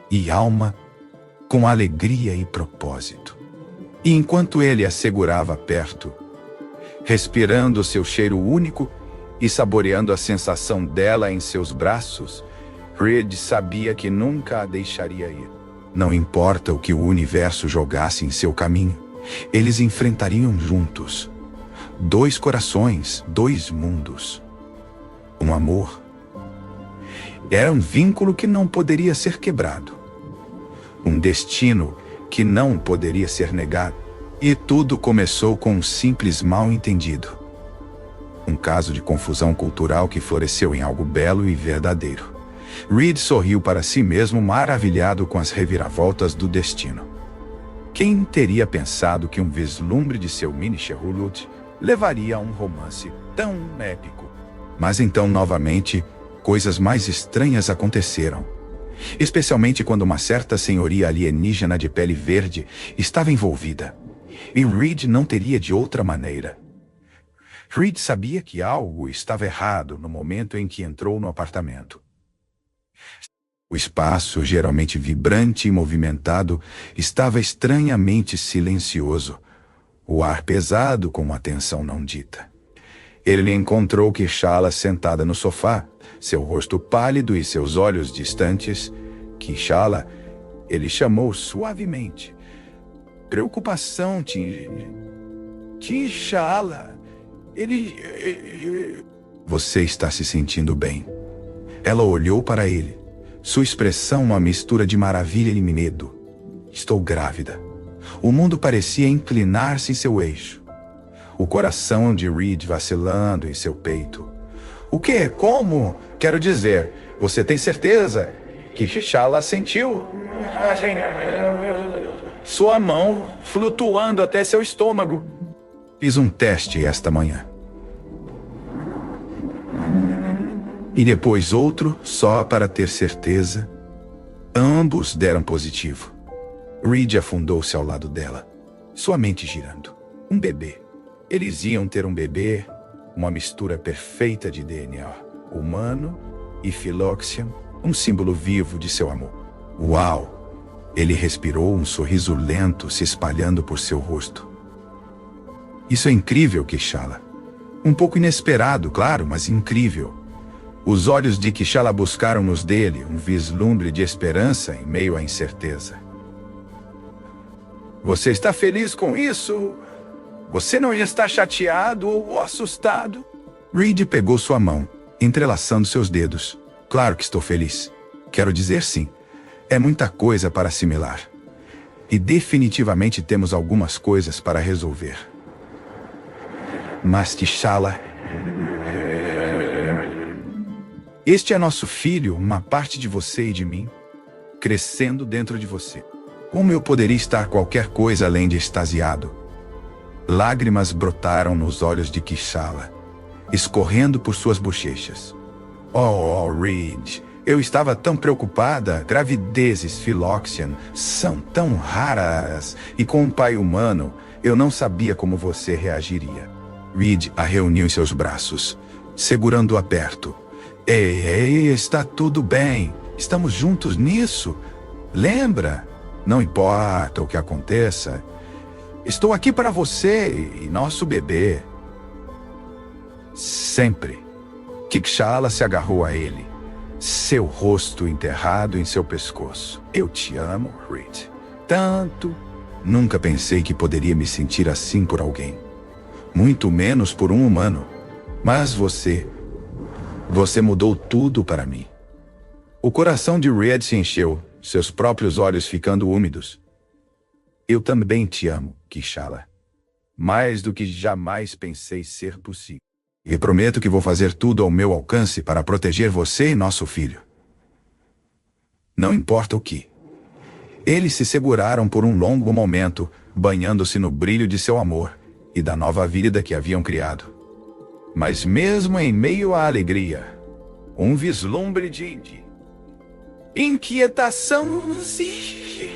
e alma com alegria e propósito. E enquanto ele a segurava perto, respirando seu cheiro único e saboreando a sensação dela em seus braços, Reed sabia que nunca a deixaria ir. Não importa o que o universo jogasse em seu caminho, eles enfrentariam juntos. 2 corações, 2 mundos. Um amor. Era um vínculo que não poderia ser quebrado. Um destino que não poderia ser negado. E tudo começou com um simples mal-entendido. Um caso de confusão cultural que floresceu em algo belo e verdadeiro. Reed sorriu para si mesmo, maravilhado com as reviravoltas do destino. Quem teria pensado que um vislumbre de seu mini Shehulut levaria a um romance tão épico? Mas então, novamente, coisas mais estranhas aconteceram. Especialmente quando uma certa senhoria alienígena de pele verde estava envolvida. E Reed não teria de outra maneira. Reed sabia que algo estava errado no momento em que entrou no apartamento. O espaço, geralmente vibrante e movimentado, estava estranhamente silencioso, o ar pesado com uma tensão não dita. Ele encontrou Shala sentada no sofá, seu rosto pálido e seus olhos distantes. Shala, ele chamou suavemente. Preocupação, Shala. Você está se sentindo bem. Ela olhou para ele, sua expressão uma mistura de maravilha e medo. Estou grávida. O mundo parecia inclinar-se em seu eixo. o coração de Reed vacilando em seu peito. O quê? Como? Quero dizer, você tem certeza que T'Challa sentiu sua mão flutuando até seu estômago? Fiz um teste esta manhã. E depois outro, só para ter certeza. Ambos deram positivo. Reed afundou-se ao lado dela, sua mente girando. Um bebê. Eles iam ter um bebê, uma mistura perfeita de DNA humano e Philoxian, um símbolo vivo de seu amor. Uau! Ele respirou, um sorriso lento se espalhando por seu rosto. Isso é incrível, T'Challa. Um pouco inesperado, claro, mas incrível. Os olhos de T'Challa buscaram nos dele um vislumbre de esperança em meio à incerteza. Você está feliz com isso? Você não está chateado ou assustado? Reed pegou sua mão, entrelaçando seus dedos. Claro que estou feliz. Quero dizer sim. É muita coisa para assimilar. E definitivamente temos algumas coisas para resolver. Mas T'Challa... Este é nosso filho, uma parte de você e de mim, crescendo dentro de você. Como eu poderia estar qualquer coisa além de extasiado? Lágrimas brotaram nos olhos de T'Challa, escorrendo por suas bochechas. Oh, Reed, eu estava tão preocupada. Gravidezes Philoxian são tão raras. E com um pai humano, eu não sabia como você reagiria. Reed a reuniu em seus braços, segurando-a perto. Ei, está tudo bem. Estamos juntos nisso. Lembra? Não importa o que aconteça. Estou aqui para você e nosso bebê. Sempre. T'Challa se agarrou a ele, seu rosto enterrado em seu pescoço. Eu te amo, Reed. Tanto. Nunca pensei que poderia me sentir assim por alguém. Muito menos por um humano. Mas você mudou tudo para mim. O coração de Reed se encheu, seus próprios olhos ficando úmidos. Eu também te amo, T'Challa. Mais do que jamais pensei ser possível. E prometo que vou fazer tudo ao meu alcance para proteger você e nosso filho. Não importa o que. Eles se seguraram por um longo momento, banhando-se no brilho de seu amor e da nova vida que haviam criado. Mas mesmo em meio à alegria, um vislumbre de inquietação se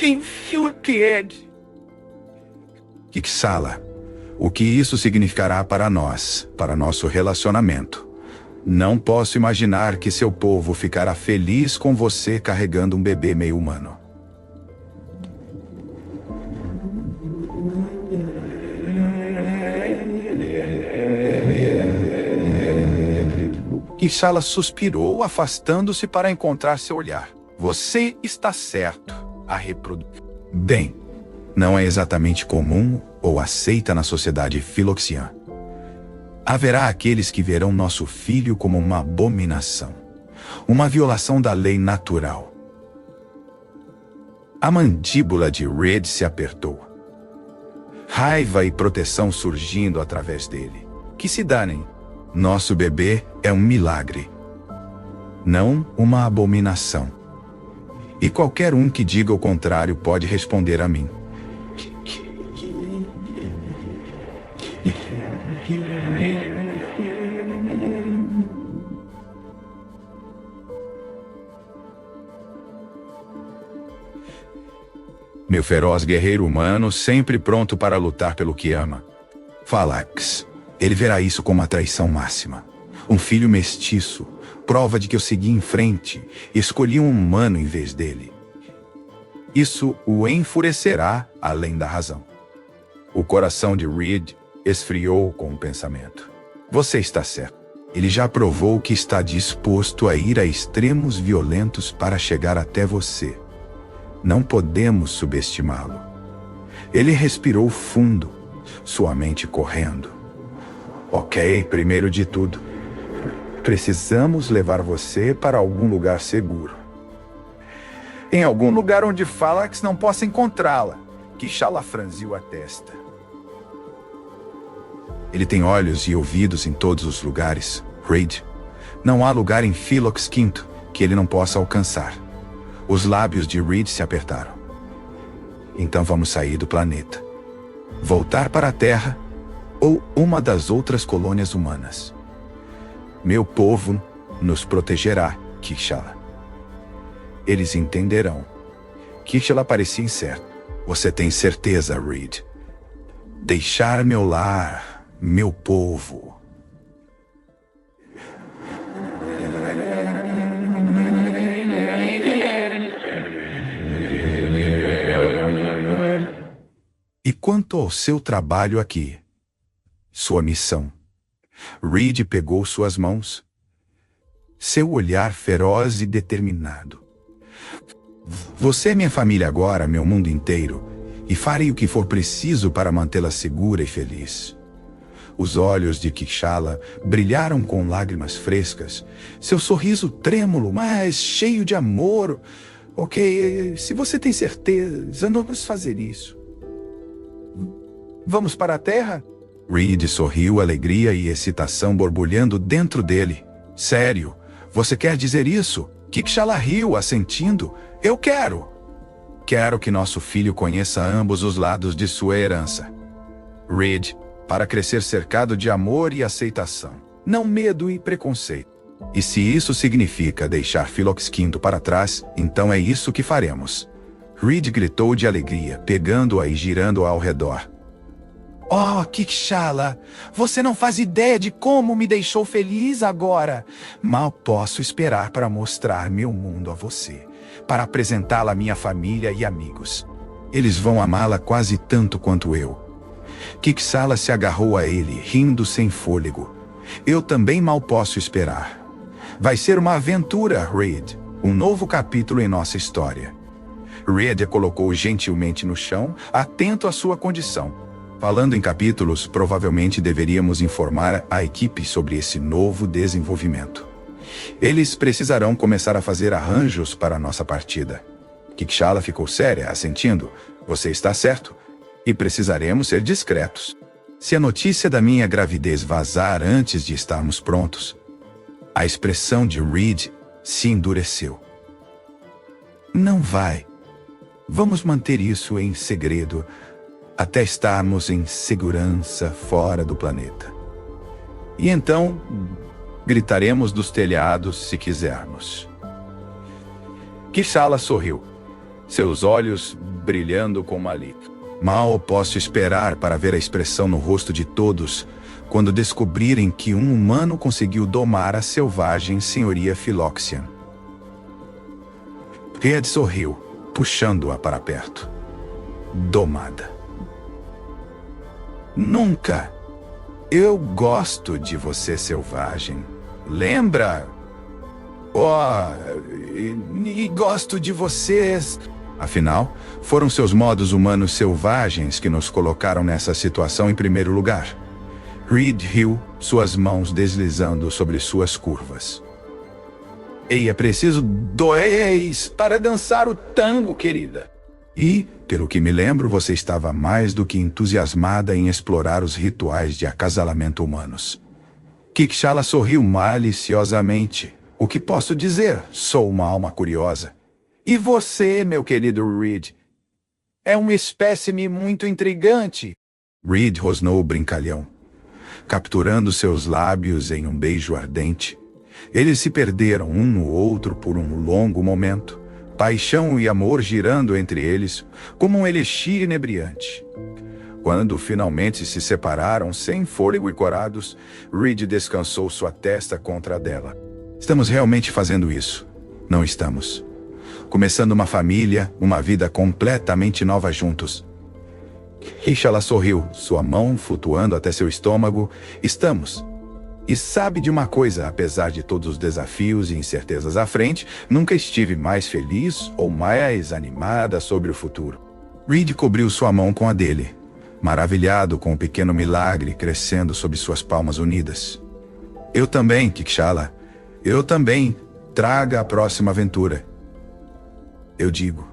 infiltrou. T'Challa, o que isso significará para nós, para nosso relacionamento? Não posso imaginar que seu povo ficará feliz com você carregando um bebê meio humano. T'Challa suspirou, afastando-se para encontrar seu olhar. Você está certo, a reproduzir. Bem, não é exatamente comum ou aceita na sociedade Philoxian. Haverá aqueles que verão nosso filho como uma abominação, uma violação da lei natural. A mandíbula de Reed se apertou. Raiva e proteção surgindo através dele. Que se danem. Nosso bebê é um milagre, não uma abominação. E qualquer um que diga o contrário pode responder a mim. Meu feroz guerreiro humano, sempre pronto para lutar pelo que ama. Phalax. Ele verá isso como a traição máxima. Um filho mestiço, prova de que eu segui em frente e escolhi um humano em vez dele. Isso o enfurecerá além da razão. O coração de Reed esfriou com o pensamento. Você está certo. Ele já provou que está disposto a ir a extremos violentos para chegar até você. Não podemos subestimá-lo. Ele respirou fundo, sua mente correndo. Ok, primeiro de tudo, precisamos levar você para algum lugar seguro. Em algum lugar onde Phalax não possa encontrá-la. T'Challa franziu a testa. Ele tem olhos e ouvidos em todos os lugares, Reed. Não há lugar em Philox V que ele não possa alcançar. Os lábios de Reed se apertaram. Então vamos sair do planeta. Voltar para a Terra ou uma das outras colônias humanas. Meu povo nos protegerá, Kixala. Eles entenderão. Kixala parecia incerto. Você tem certeza, Reed? Deixar meu lar, meu povo. E quanto ao seu trabalho aqui? Sua missão. Reed pegou suas mãos. Seu olhar feroz e determinado. Você é minha família agora, meu mundo inteiro, e farei o que for preciso para mantê-la segura e feliz. Os olhos de Kixala brilharam com lágrimas frescas, seu sorriso trêmulo, mas cheio de amor. Ok, se você tem certeza, não vamos fazer isso. Vamos para a Terra? Reed sorriu, alegria e excitação borbulhando dentro dele. Sério, você quer dizer isso? Kixala riu, assentindo. Eu quero. Quero que nosso filho conheça ambos os lados de sua herança. Reed, para crescer cercado de amor e aceitação, não medo e preconceito. E se isso significa deixar Philox V para trás, então é isso que faremos. Reed gritou de alegria, pegando-a e girando-a ao redor. Oh, Kixala, você não faz ideia de como me deixou feliz agora. Mal posso esperar para mostrar meu mundo a você, para apresentá-la à minha família e amigos. Eles vão amá-la quase tanto quanto eu. Kixala se agarrou a ele, rindo sem fôlego. Eu também mal posso esperar. Vai ser uma aventura, Reed, um novo capítulo em nossa história. Reed a colocou gentilmente no chão, atento à sua condição. Falando em capítulos, provavelmente deveríamos informar a equipe sobre esse novo desenvolvimento. Eles precisarão começar a fazer arranjos para a nossa partida. Kixala ficou séria, assentindo. Você está certo. E precisaremos ser discretos. Se a notícia da minha gravidez vazar antes de estarmos prontos, a expressão de Reed se endureceu. Não vai. Vamos manter isso em segredo até estarmos em segurança fora do planeta. E então, gritaremos dos telhados se quisermos. Kixala sorriu, seus olhos brilhando com malícia. Mal posso esperar para ver a expressão no rosto de todos quando descobrirem que um humano conseguiu domar a selvagem senhoria Philoxian. Reed sorriu, puxando-a para perto. Domada. Nunca. Eu gosto de você selvagem. Lembra? E gosto de vocês. Afinal, foram seus modos humanos selvagens que nos colocaram nessa situação em primeiro lugar. Reed riu, suas mãos deslizando sobre suas curvas. Ei, é preciso 2 para dançar o tango, querida. E, pelo que me lembro, você estava mais do que entusiasmada em explorar os rituais de acasalamento humanos. Kixala sorriu maliciosamente. O que posso dizer? Sou uma alma curiosa. E você, meu querido Reed? É um espécime muito intrigante. Reed rosnou o brincalhão, capturando seus lábios em um beijo ardente. Eles se perderam um no outro por um longo momento, paixão e amor girando entre eles como um elixir inebriante. Quando finalmente se separaram sem fôlego e corados, Reed descansou sua testa contra a dela. Estamos realmente fazendo isso. Não estamos. Começando uma família, uma vida completamente nova juntos. Kixala sorriu, sua mão flutuando até seu estômago. Estamos. E sabe de uma coisa, apesar de todos os desafios e incertezas à frente, nunca estive mais feliz ou mais animada sobre o futuro. Reed cobriu sua mão com a dele, maravilhado com o pequeno milagre crescendo sob suas palmas unidas. Eu também, Kixala. Eu também. Traga a próxima aventura. Eu digo.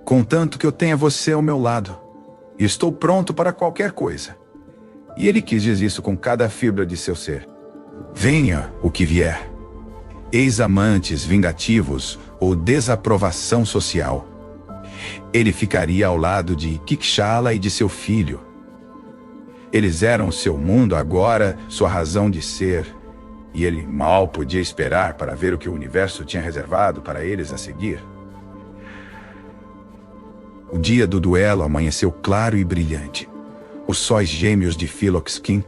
Contanto que eu tenha você ao meu lado. E estou pronto para qualquer coisa. E ele quis dizer isso com cada fibra de seu ser. Venha o que vier. Ex-amantes vingativos ou desaprovação social. Ele ficaria ao lado de Kikchala e de seu filho. Eles eram seu mundo agora, sua razão de ser, e ele mal podia esperar para ver o que o universo tinha reservado para eles a seguir. O dia do duelo amanheceu claro e brilhante. Os sóis gêmeos de Philox V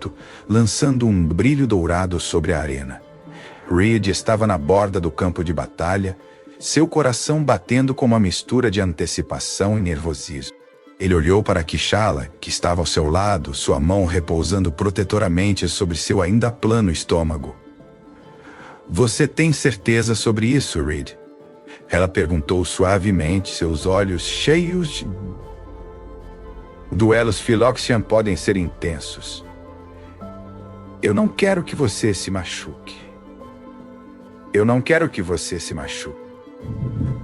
lançando um brilho dourado sobre a arena. Reed estava na borda do campo de batalha, seu coração batendo com uma mistura de antecipação e nervosismo. Ele olhou para Kikchala, que estava ao seu lado, sua mão repousando protetoramente sobre seu ainda plano estômago. Você tem certeza sobre isso, Reed? Ela perguntou suavemente, seus olhos cheios de... Duelos Philoxian podem ser intensos. Eu não quero que você se machuque. Eu não quero que você se machuque.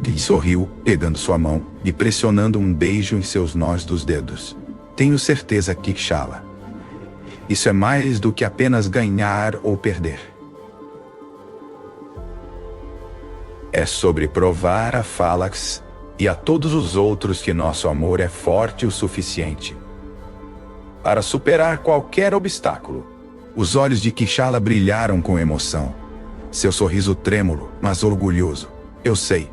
Ele sorriu, pegando sua mão e pressionando um beijo em seus nós dos dedos. Tenho certeza, Kikchala. Isso é mais do que apenas ganhar ou perder. É sobre provar a Phalanx e a todos os outros que nosso amor é forte o suficiente para superar qualquer obstáculo. Os olhos de Kikchala brilharam com emoção. Seu sorriso trêmulo, mas orgulhoso. Eu sei.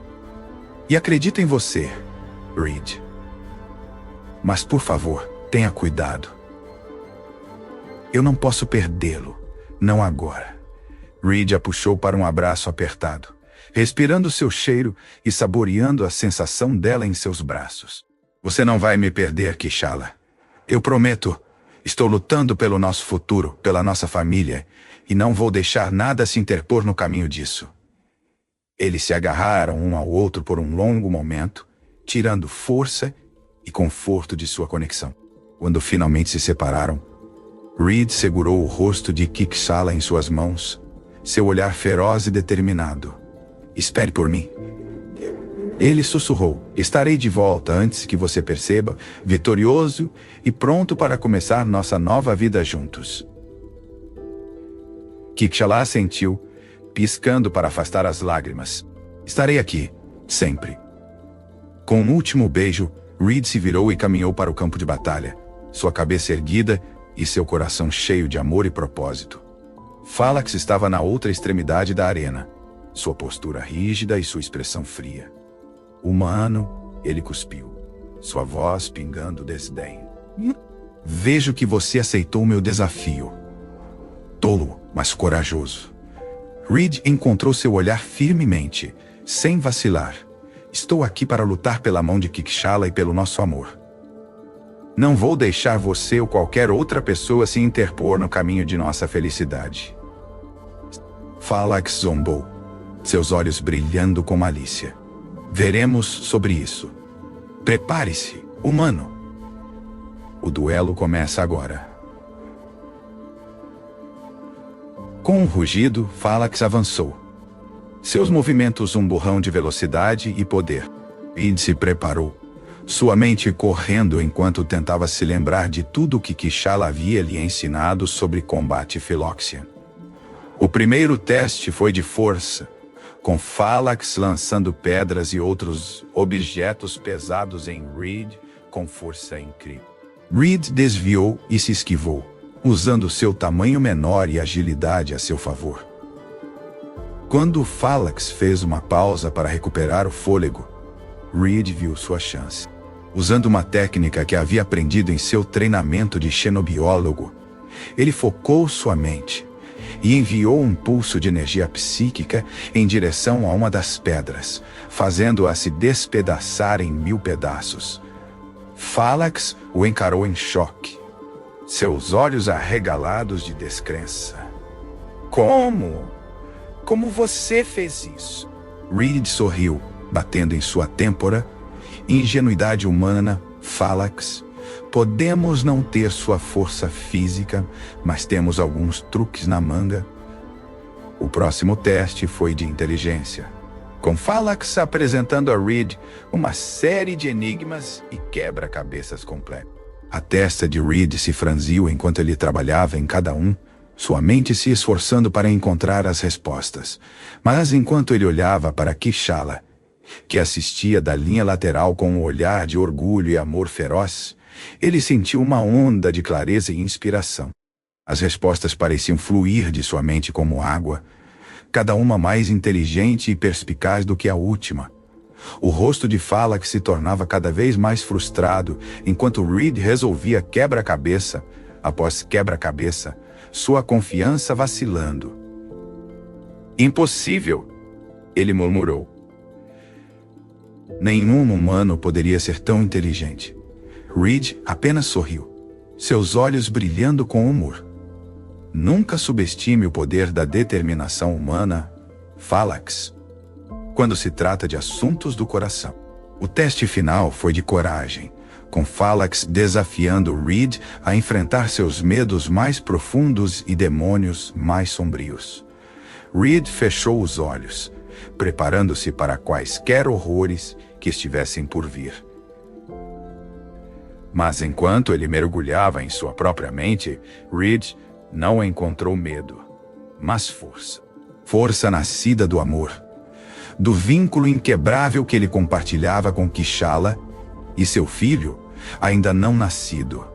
E acredito em você, Reed. Mas por favor, tenha cuidado. Eu não posso perdê-lo. Não agora. Reed a puxou para um abraço apertado, respirando seu cheiro e saboreando a sensação dela em seus braços. Você não vai me perder, Kikchala. Eu prometo. Estou lutando pelo nosso futuro, pela nossa família, e não vou deixar nada se interpor no caminho disso. Eles se agarraram um ao outro por um longo momento, tirando força e conforto de sua conexão. Quando finalmente se separaram, Reed segurou o rosto de Kikchala em suas mãos, seu olhar feroz e determinado. Espere por mim. Ele sussurrou. Estarei de volta antes que você perceba, vitorioso e pronto para começar nossa nova vida juntos. Kikchala assentiu, piscando para afastar as lágrimas. Estarei aqui, sempre. Com um último beijo, Reed se virou e caminhou para o campo de batalha, sua cabeça erguida e seu coração cheio de amor e propósito. Phalanx estava na outra extremidade da arena, sua postura rígida e sua expressão fria. Humano, ele cuspiu, sua voz pingando desdém. Vejo que você aceitou meu desafio. Tolo, mas corajoso. Reed encontrou seu olhar firmemente, sem vacilar. Estou aqui para lutar pela mão de Kikchala e pelo nosso amor. Não vou deixar você ou qualquer outra pessoa se interpor no caminho de nossa felicidade. Phalanx zombou, seus olhos brilhando com malícia. Veremos sobre isso. Prepare-se, humano. O duelo começa agora. Com um rugido, Phalanx avançou. Seus movimentos um borrão de velocidade e poder. Reed se preparou, sua mente correndo enquanto tentava se lembrar de tudo o que Kikchala havia lhe ensinado sobre combate Philoxian. O primeiro teste foi de força, com Phalanx lançando pedras e outros objetos pesados em Reed com força incrível. Reed desviou e se esquivou, usando seu tamanho menor e agilidade a seu favor. Quando Phalanx fez uma pausa para recuperar o fôlego, Reed viu sua chance. Usando uma técnica que havia aprendido em seu treinamento de xenobiólogo, ele focou sua mente e enviou um pulso de energia psíquica em direção a uma das pedras, fazendo-a se despedaçar em 1000 pedaços. Phalanx o encarou em choque, seus olhos arregalados de descrença. Como? Como você fez isso? Reed sorriu, batendo em sua têmpora. Ingenuidade humana, Phalanx. Podemos não ter sua força física, mas temos alguns truques na manga. O próximo teste foi de inteligência, com Phalanx apresentando a Reed uma série de enigmas e quebra-cabeças completos. A testa de Reed se franziu enquanto ele trabalhava em cada um, sua mente se esforçando para encontrar as respostas. Mas enquanto ele olhava para Kishala, que assistia da linha lateral com um olhar de orgulho e amor feroz, ele sentiu uma onda de clareza e inspiração. As respostas pareciam fluir de sua mente como água, cada uma mais inteligente e perspicaz do que a última. O rosto de Falax se tornava cada vez mais frustrado, enquanto Reed resolvia quebra-cabeça após quebra-cabeça, sua confiança vacilando. Impossível, ele murmurou. Nenhum humano poderia ser tão inteligente. Reed apenas sorriu, seus olhos brilhando com humor. Nunca subestime o poder da determinação humana, Falax, quando se trata de assuntos do coração. O teste final foi de coragem, com Falax desafiando Reed a enfrentar seus medos mais profundos e demônios mais sombrios. Reed fechou os olhos, preparando-se para quaisquer horrores que estivessem por vir. Mas enquanto ele mergulhava em sua própria mente, Reed não encontrou medo, mas força. Força nascida do amor, do vínculo inquebrável que ele compartilhava com Kishala e seu filho, ainda não nascido.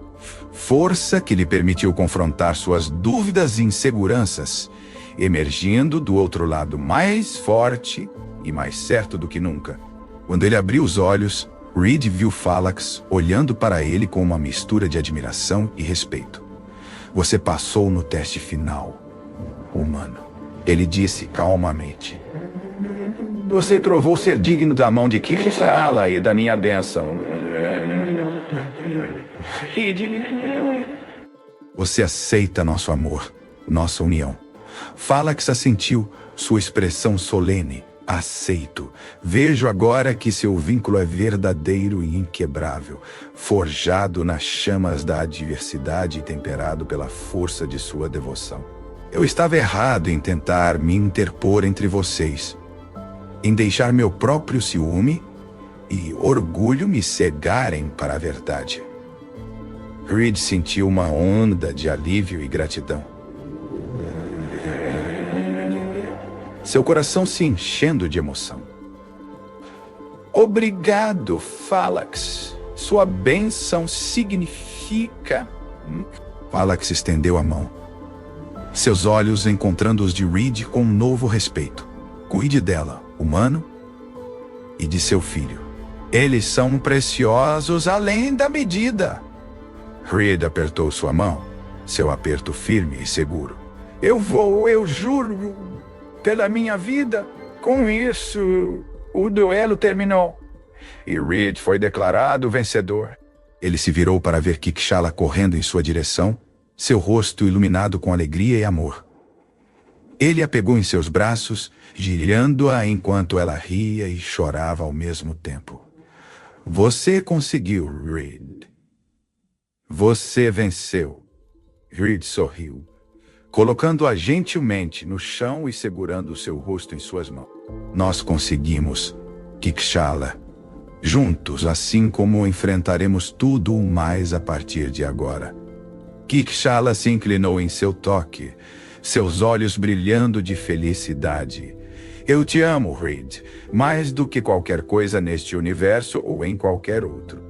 Força que lhe permitiu confrontar suas dúvidas e inseguranças, emergindo do outro lado mais forte e mais certo do que nunca. Quando ele abriu os olhos, Reed viu Falax olhando para ele com uma mistura de admiração e respeito. Você passou no teste final, humano, ele disse calmamente. Você provou ser digno da mão de Kishala e da minha bênção. Você aceita nosso amor, nossa união. Falax assentiu, sua expressão solene. Aceito. Vejo agora que seu vínculo é verdadeiro e inquebrável, forjado nas chamas da adversidade e temperado pela força de sua devoção. Eu estava errado em tentar me interpor entre vocês, em deixar meu próprio ciúme e orgulho me cegarem para a verdade. Reed sentiu uma onda de alívio e gratidão. Seu coração se enchendo de emoção. Obrigado, Falax. Sua bênção significa... Falax estendeu a mão, seus olhos encontrando os de Reed com um novo respeito. Cuide dela, humano, e de seu filho. Eles são preciosos além da medida. Reed apertou sua mão, seu aperto firme e seguro. Eu juro, pela minha vida, com isso, o duelo terminou. E Reed foi declarado vencedor. Ele se virou para ver Kishala correndo em sua direção, seu rosto iluminado com alegria e amor. Ele a pegou em seus braços, girando-a enquanto ela ria e chorava ao mesmo tempo. Você conseguiu, Reed. Você venceu. Reed sorriu, colocando-a gentilmente no chão e segurando seu rosto em suas mãos. Nós conseguimos, Kishala. Juntos, assim como enfrentaremos tudo o mais a partir de agora. Kishala se inclinou em seu toque, seus olhos brilhando de felicidade. Eu te amo, Reed, mais do que qualquer coisa neste universo ou em qualquer outro.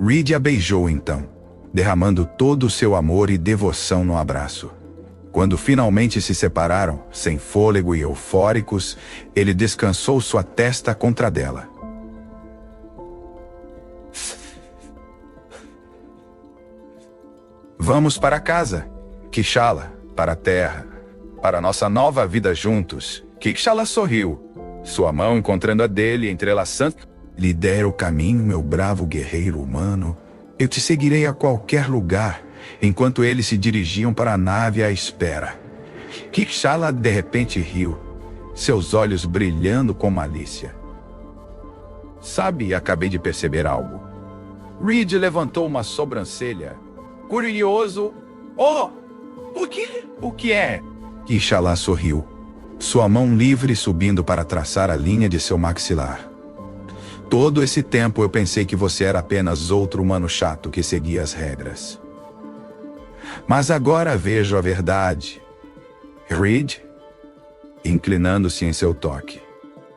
Reed a beijou então, derramando todo o seu amor e devoção no abraço. Quando finalmente se separaram, sem fôlego e eufóricos, ele descansou sua testa contra a dela. Vamos para casa, Kishala, para a terra, para nossa nova vida juntos. Kishala sorriu, sua mão encontrando a dele, entrelaçando. Lhe der o caminho, meu bravo guerreiro humano. Eu te seguirei a qualquer lugar, enquanto eles se dirigiam para a nave à espera. Kishala de repente riu, seus olhos brilhando com malícia. Sabe, acabei de perceber algo. Reed levantou uma sobrancelha. Curioso. Oh, o quê? O que é? Kishala sorriu, sua mão livre subindo para traçar a linha de seu maxilar. Todo esse tempo eu pensei que você era apenas outro humano chato que seguia as regras. Mas agora vejo a verdade. Reed, inclinando-se em seu toque.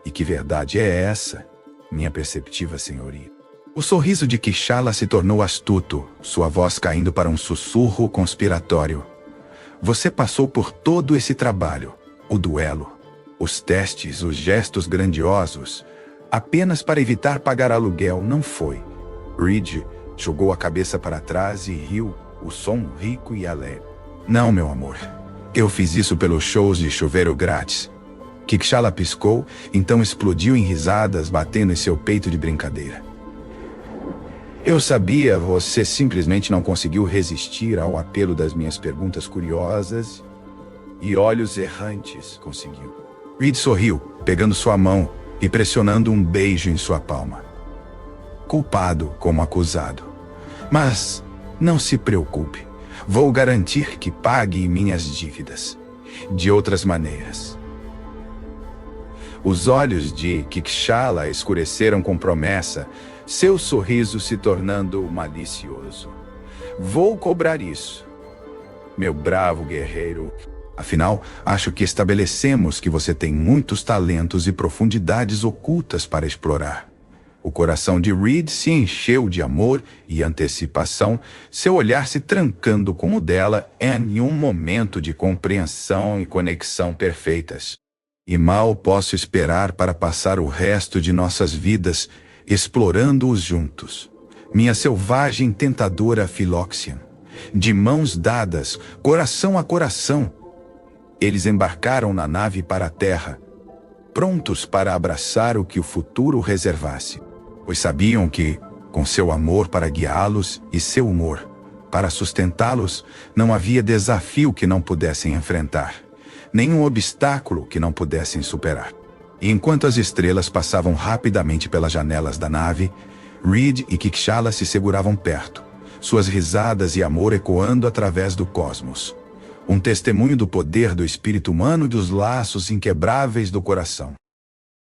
E que verdade é essa, minha perceptiva senhoria? O sorriso de Kishala se tornou astuto, sua voz caindo para um sussurro conspiratório. Você passou por todo esse trabalho, o duelo, os testes, os gestos grandiosos, apenas para evitar pagar aluguel, não foi? Reed jogou a cabeça para trás e riu, o som rico e alegre. Não, meu amor. Eu fiz isso pelos shows de chuveiro grátis. Kishala piscou, então explodiu em risadas, batendo em seu peito de brincadeira. Eu sabia, você simplesmente não conseguiu resistir ao apelo das minhas perguntas curiosas e olhos errantes, conseguiu. Reed sorriu, pegando sua mão e pressionando um beijo em sua palma. Culpado como acusado. Mas não se preocupe. Vou garantir que pague minhas dívidas. De outras maneiras. Os olhos de Kishala escureceram com promessa, seu sorriso se tornando malicioso. Vou cobrar isso, meu bravo guerreiro. Afinal, acho que estabelecemos que você tem muitos talentos e profundidades ocultas para explorar. O coração de Reed se encheu de amor e antecipação, seu olhar se trancando com o dela em um momento de compreensão e conexão perfeitas. E mal posso esperar para passar o resto de nossas vidas explorando-os juntos. Minha selvagem tentadora Philoxian. De mãos dadas, coração a coração. Eles embarcaram na nave para a Terra, prontos para abraçar o que o futuro reservasse, pois sabiam que, com seu amor para guiá-los e seu humor para sustentá-los, não havia desafio que não pudessem enfrentar, nenhum obstáculo que não pudessem superar. E enquanto as estrelas passavam rapidamente pelas janelas da nave, Reed e Kishala se seguravam perto, suas risadas e amor ecoando através do cosmos. Um testemunho do poder do espírito humano e dos laços inquebráveis do coração.